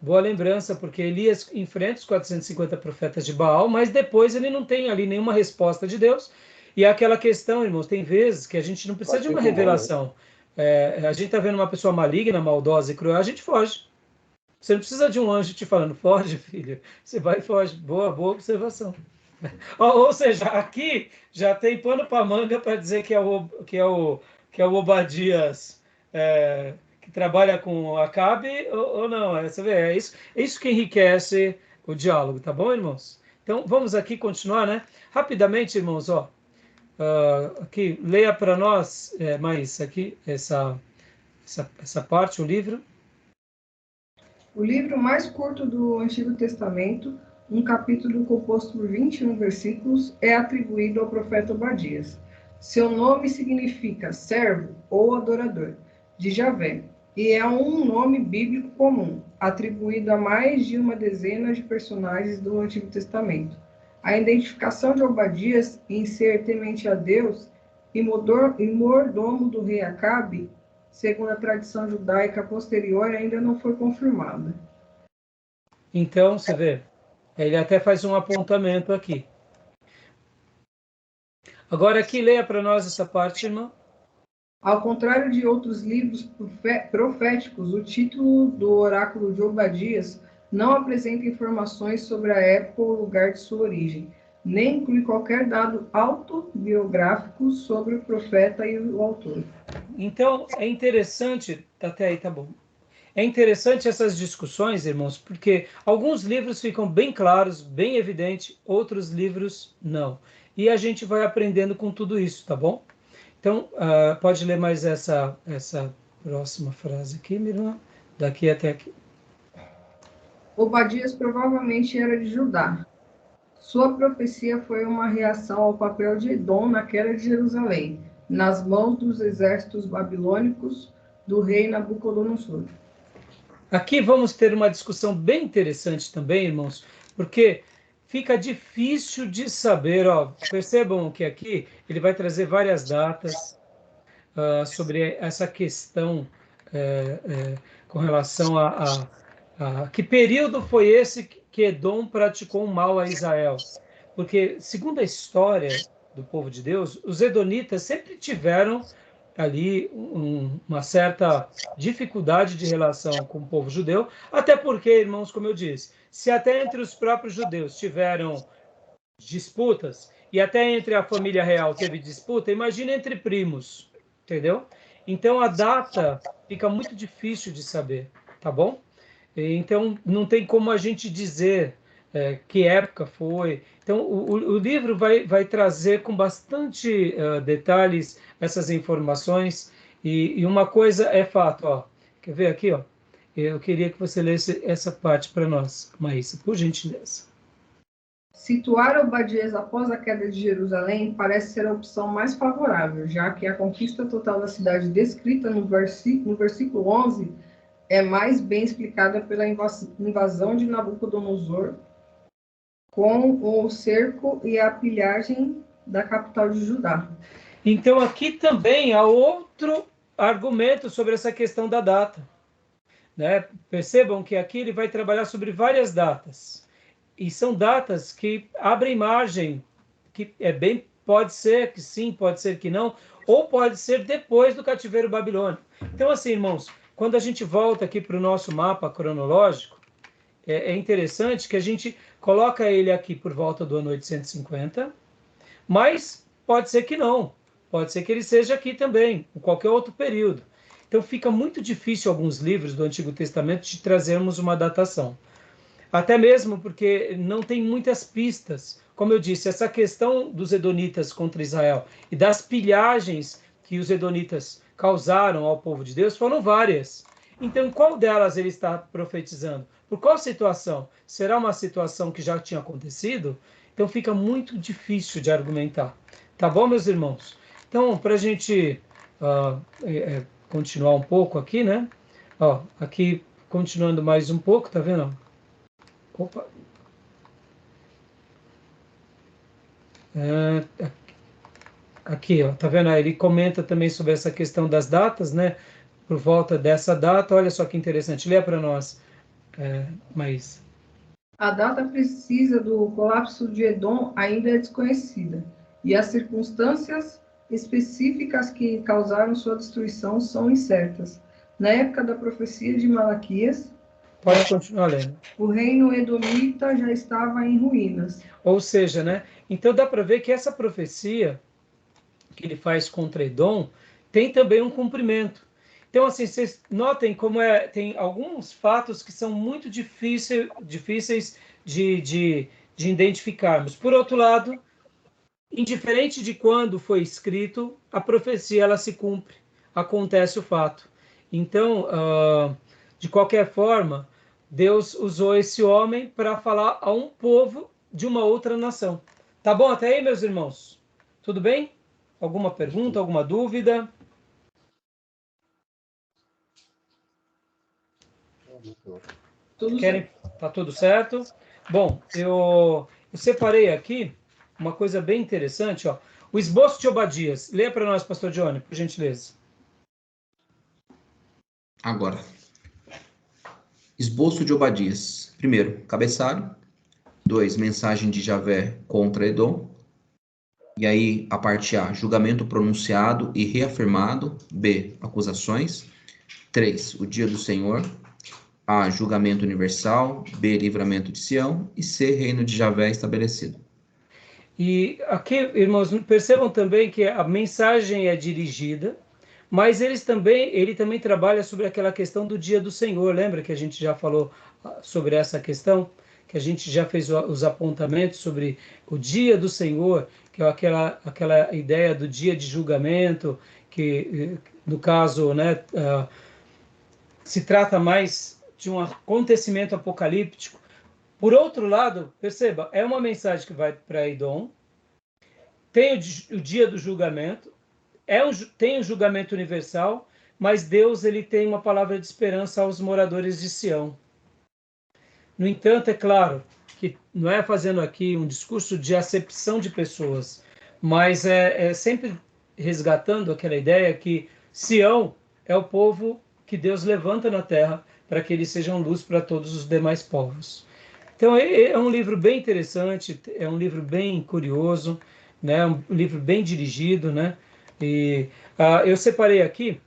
Boa lembrança, porque Elias enfrenta os 450 profetas de Baal, mas depois ele não tem ali nenhuma resposta de Deus. E é aquela questão, irmãos, tem vezes que a gente não precisa de uma revelação. A gente está vendo uma pessoa maligna, maldosa e cruel, a gente foge. Você não precisa de um anjo te falando, foge, filho. Você vai e foge. Boa observação. Ou seja, aqui já tem pano para manga para dizer que é o Obadias que trabalha com Acabe ou não. Você vê, é isso que enriquece o diálogo, tá bom, irmãos? Então, vamos aqui continuar, né? Rapidamente, irmãos, aqui, leia para nós mais aqui essa parte, o livro. O livro mais curto do Antigo Testamento, um capítulo composto por 21 versículos, é atribuído ao profeta Obadias. Seu nome significa servo ou adorador de Javé, e é um nome bíblico comum. atribuído a mais de uma dezena de personagens do Antigo Testamento. A identificação de Obadias em ser temente a Deus e mordomo do rei Acabe, segundo a tradição judaica posterior, ainda não foi confirmada. Então, você vê, ele até faz um apontamento aqui. Agora aqui, leia para nós essa parte, irmã. Ao contrário de outros livros proféticos, o título do oráculo de Obadias não apresenta informações sobre a época ou lugar de sua origem, nem inclui qualquer dado autobiográfico sobre o profeta e o autor. Então, é interessante, até aí tá bom. É interessante essas discussões, irmãos, porque alguns livros ficam bem claros, bem evidentes, outros livros não. E a gente vai aprendendo com tudo isso, tá bom? Então, pode ler mais essa próxima frase aqui, minha irmã, daqui até aqui. Obadias provavelmente era de Judá. Sua profecia foi uma reação ao papel de Edom na queda de Jerusalém, nas mãos dos exércitos babilônicos do rei Nabucodonosor. Aqui vamos ter uma discussão bem interessante também, irmãos, porque fica difícil de saber, ó, percebam que aqui ele vai trazer várias datas sobre essa questão com relação a que período foi esse que Edom praticou mal a Israel. Porque, segundo a história do povo de Deus, os edonitas sempre tiveram ali uma certa dificuldade de relação com o povo judeu, até porque, irmãos, como eu disse, se até entre os próprios judeus tiveram disputas, e até entre a família real teve disputa, imagina entre primos, entendeu? Então a data fica muito difícil de saber, tá bom? Então não tem como a gente dizer que época foi. Então o livro vai trazer com bastante detalhes essas informações, e uma coisa é fato, ó. Quer ver aqui, ó? Eu queria que você lesse essa parte para nós, Maísa, por gentileza. Situar Obadias após a queda de Jerusalém parece ser a opção mais favorável, já que a conquista total da cidade descrita no versículo 11 é mais bem explicada pela invasão de Nabucodonosor com o cerco e a pilhagem da capital de Judá. Então aqui também há outro argumento sobre essa questão da data, né? Percebam que aqui ele vai trabalhar sobre várias datas. E são datas que abrem margem, que pode ser que sim, pode ser que não, ou pode ser depois do cativeiro babilônico. Então, assim, irmãos, quando a gente volta aqui para o nosso mapa cronológico, é interessante que a gente coloca ele aqui por volta do ano 850, mas pode ser que não. Pode ser que ele seja aqui também, em qualquer outro período. Então, fica muito difícil alguns livros do Antigo Testamento de trazermos uma datação. Até mesmo porque não tem muitas pistas. Como eu disse, essa questão dos edonitas contra Israel e das pilhagens que os edonitas causaram ao povo de Deus foram várias. Então, qual delas ele está profetizando? Por qual situação? Será uma situação que já tinha acontecido? Então, fica muito difícil de argumentar. Tá bom, meus irmãos? Então, para a gente continuar um pouco aqui, né? Ó, aqui, continuando mais um pouco, tá vendo? Opa. Aqui, ó, tá vendo? Ele comenta também sobre essa questão das datas, né? Por volta dessa data, olha só que interessante. Lê para nós, Maís. A data precisa do colapso de Edom ainda é desconhecida, e as circunstâncias específicas que causaram sua destruição são incertas. Na época da profecia de Malaquias, Pode continuar lendo. o reino edomita já estava em ruínas. Ou seja, né? Então dá para ver que essa profecia que ele faz contra Edom tem também um cumprimento. Então, assim, vocês notem como tem alguns fatos que são muito difíceis de identificarmos. Por outro lado, indiferente de quando foi escrito, a profecia ela se cumpre, acontece o fato. Então, de qualquer forma, Deus usou esse homem para falar a um povo de uma outra nação. Tá bom até aí, meus irmãos? Tudo bem? Alguma pergunta, alguma dúvida? Tudo Querem? certo. Tá tudo certo? Bom, eu separei aqui uma coisa bem interessante, ó. O esboço de Obadias. Leia para nós, pastor Johnny, por gentileza. Agora, esboço de Obadias. Primeiro, cabeçalho. 2, mensagem de Javé contra Edom. E aí, a parte A, julgamento pronunciado e reafirmado. B, acusações. 3, o dia do Senhor. A, julgamento universal. B, livramento de Sião. E C, reino de Javé estabelecido. E aqui, irmãos, percebam também que a mensagem é dirigida, mas ele também trabalha sobre aquela questão do dia do Senhor. Lembra que a gente já falou sobre essa questão? Que a gente já fez os apontamentos sobre o dia do Senhor, que é aquela ideia do dia de julgamento, que no caso, né, se trata mais de um acontecimento apocalíptico. Por outro lado, perceba, é uma mensagem que vai para Edom, tem o dia do julgamento, tem o julgamento universal, mas Deus ele tem uma palavra de esperança aos moradores de Sião. No entanto, é claro que não é fazendo aqui um discurso de acepção de pessoas, mas é sempre resgatando aquela ideia que Sião é o povo que Deus levanta na terra para que eles sejam luz para todos os demais povos. Então, é um livro bem interessante, é um livro bem curioso, né? Um livro bem dirigido, né? E eu separei aqui,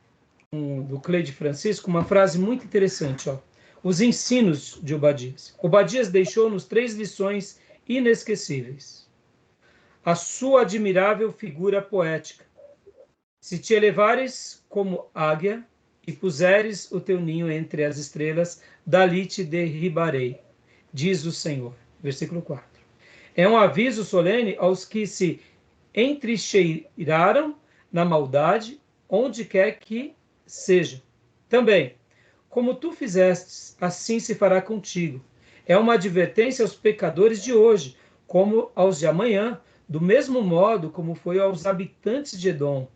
do Cleide Francisco, uma frase muito interessante, ó. Os ensinos de Obadias. Obadias deixou-nos 3 lições inesquecíveis. A sua admirável figura poética. Se te elevares como águia e puseres o teu ninho entre as estrelas, dali te derribarei, diz o Senhor. Versículo 4. É um aviso solene aos que se entrincheiraram na maldade, onde quer que seja. Também, como tu fizestes, assim se fará contigo. É uma advertência aos pecadores de hoje, como aos de amanhã, do mesmo modo como foi aos habitantes de Edom.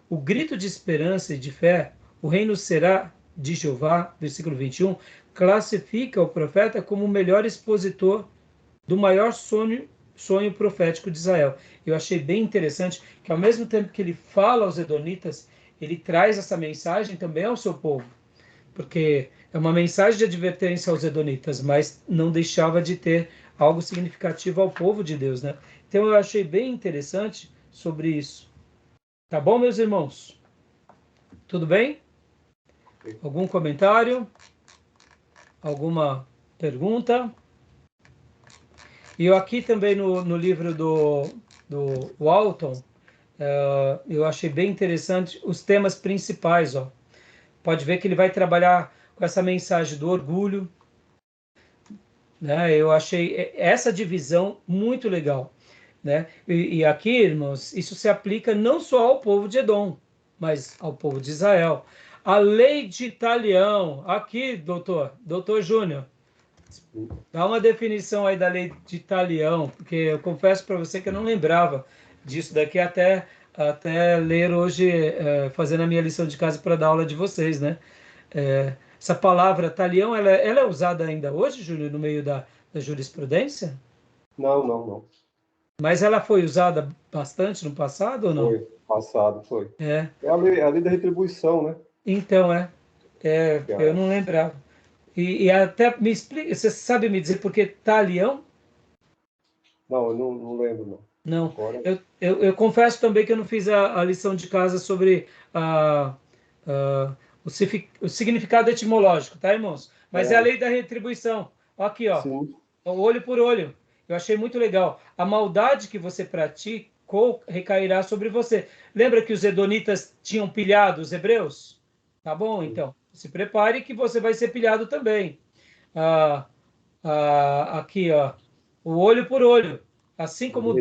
O grito de esperança e de fé, o reino será de Jeová, versículo 21, classifica o profeta como o melhor expositor do maior sonho profético de Israel. Eu achei bem interessante que, ao mesmo tempo que ele fala aos edonitas, ele traz essa mensagem também ao seu povo, porque é uma mensagem de advertência aos edonitas, mas não deixava de ter algo significativo ao povo de Deus, né? Então eu achei bem interessante sobre isso. Tá bom, meus irmãos? Tudo bem? Algum comentário? Alguma pergunta? E eu aqui também no livro do Walton, eu achei bem interessante os temas principais. Ó. Pode ver que ele vai trabalhar com essa mensagem do orgulho. Né? Eu achei essa divisão muito legal. Né? E aqui, irmãos, isso se aplica não só ao povo de Edom, mas ao povo de Israel. A lei de Talião, aqui, doutor Júnior, dá uma definição aí da lei de Talião, porque eu confesso para você que eu não lembrava disso daqui até ler hoje, fazendo a minha lição de casa para dar aula de vocês, né? Essa palavra Talião, ela é usada ainda hoje, Júnior, no meio da jurisprudência? Não. Mas ela foi usada bastante no passado ou não? Foi, passado, foi. É. É a lei da retribuição, né? Então, eu não lembrava. E até me explica, você sabe me dizer por que Talião? Não, eu não lembro, não. Não. Agora, Eu confesso também que eu não fiz a lição de casa sobre o significado etimológico, tá, irmãos? Mas é a lei da retribuição. Aqui, ó. sim, Olho por olho. Eu achei muito legal. A maldade que você praticou recairá sobre você. Lembra que os edonitas tinham pilhado os hebreus? Tá bom, então. Se prepare que você vai ser pilhado também. Aqui, ó. O olho por olho. Assim como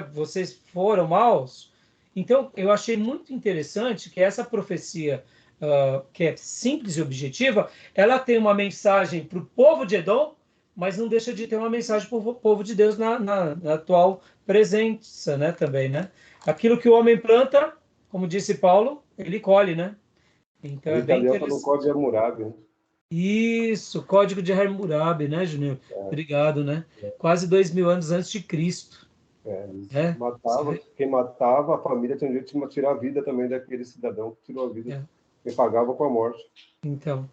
vocês foram maus. Então, eu achei muito interessante que essa profecia, que é simples e objetiva, ela tem uma mensagem para o povo de Edom, mas não deixa de ter uma mensagem para o povo de Deus na atual presença, né, também, né? Aquilo que o homem planta, como disse Paulo, ele colhe, né? Então é bem interessante. no Código Hammurabi, né? Isso, Código de Hammurabi, né, Júnior? Obrigado, né? Quase 2000 anos antes de Cristo. Eles É, matavam, quem matava, a família tinha direito de tirar a vida também daquele cidadão que tirou a vida. É. Quem pagava com a morte. Então,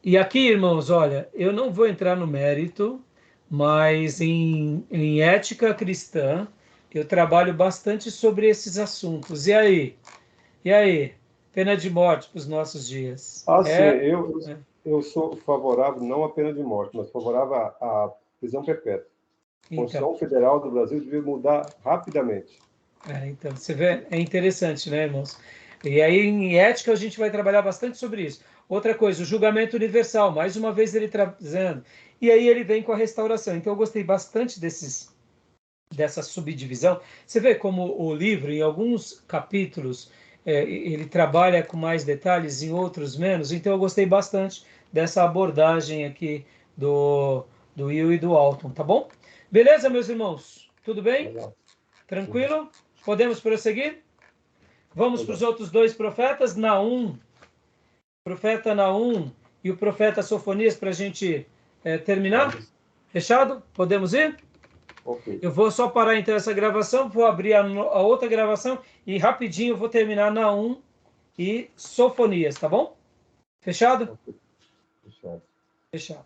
e aqui, irmãos, olha, eu não vou entrar no mérito, mas em ética cristã, eu trabalho bastante sobre esses assuntos. E aí? E aí? Pena de morte para os nossos dias. Sim, É, eu sou favorável não à pena de morte, mas favorável à prisão perpétua. A então, Constituição Federal do Brasil devia mudar rapidamente. então, você vê, é interessante, né, irmãos? E aí, em ética, a gente vai trabalhar bastante sobre isso. Outra coisa, o julgamento universal, mais uma vez ele trazendo. E aí ele vem com a restauração. Então, eu gostei bastante dessa subdivisão. Você vê como o livro, em alguns capítulos, ele trabalha com mais detalhes, em outros menos. Então, eu gostei bastante dessa abordagem aqui do Will e do Alton, tá bom? Beleza, meus irmãos? Tudo bem? Legal. Tranquilo? Podemos prosseguir? Vamos para os outros dois profetas, Naum, profeta Naum e o profeta Sofonias, para a gente terminar? Fechado? Podemos ir? Ok. Eu vou só parar então essa gravação, vou abrir a outra gravação e rapidinho eu vou terminar Naum e Sofonias, tá bom? Fechado? Fechado. Fechado.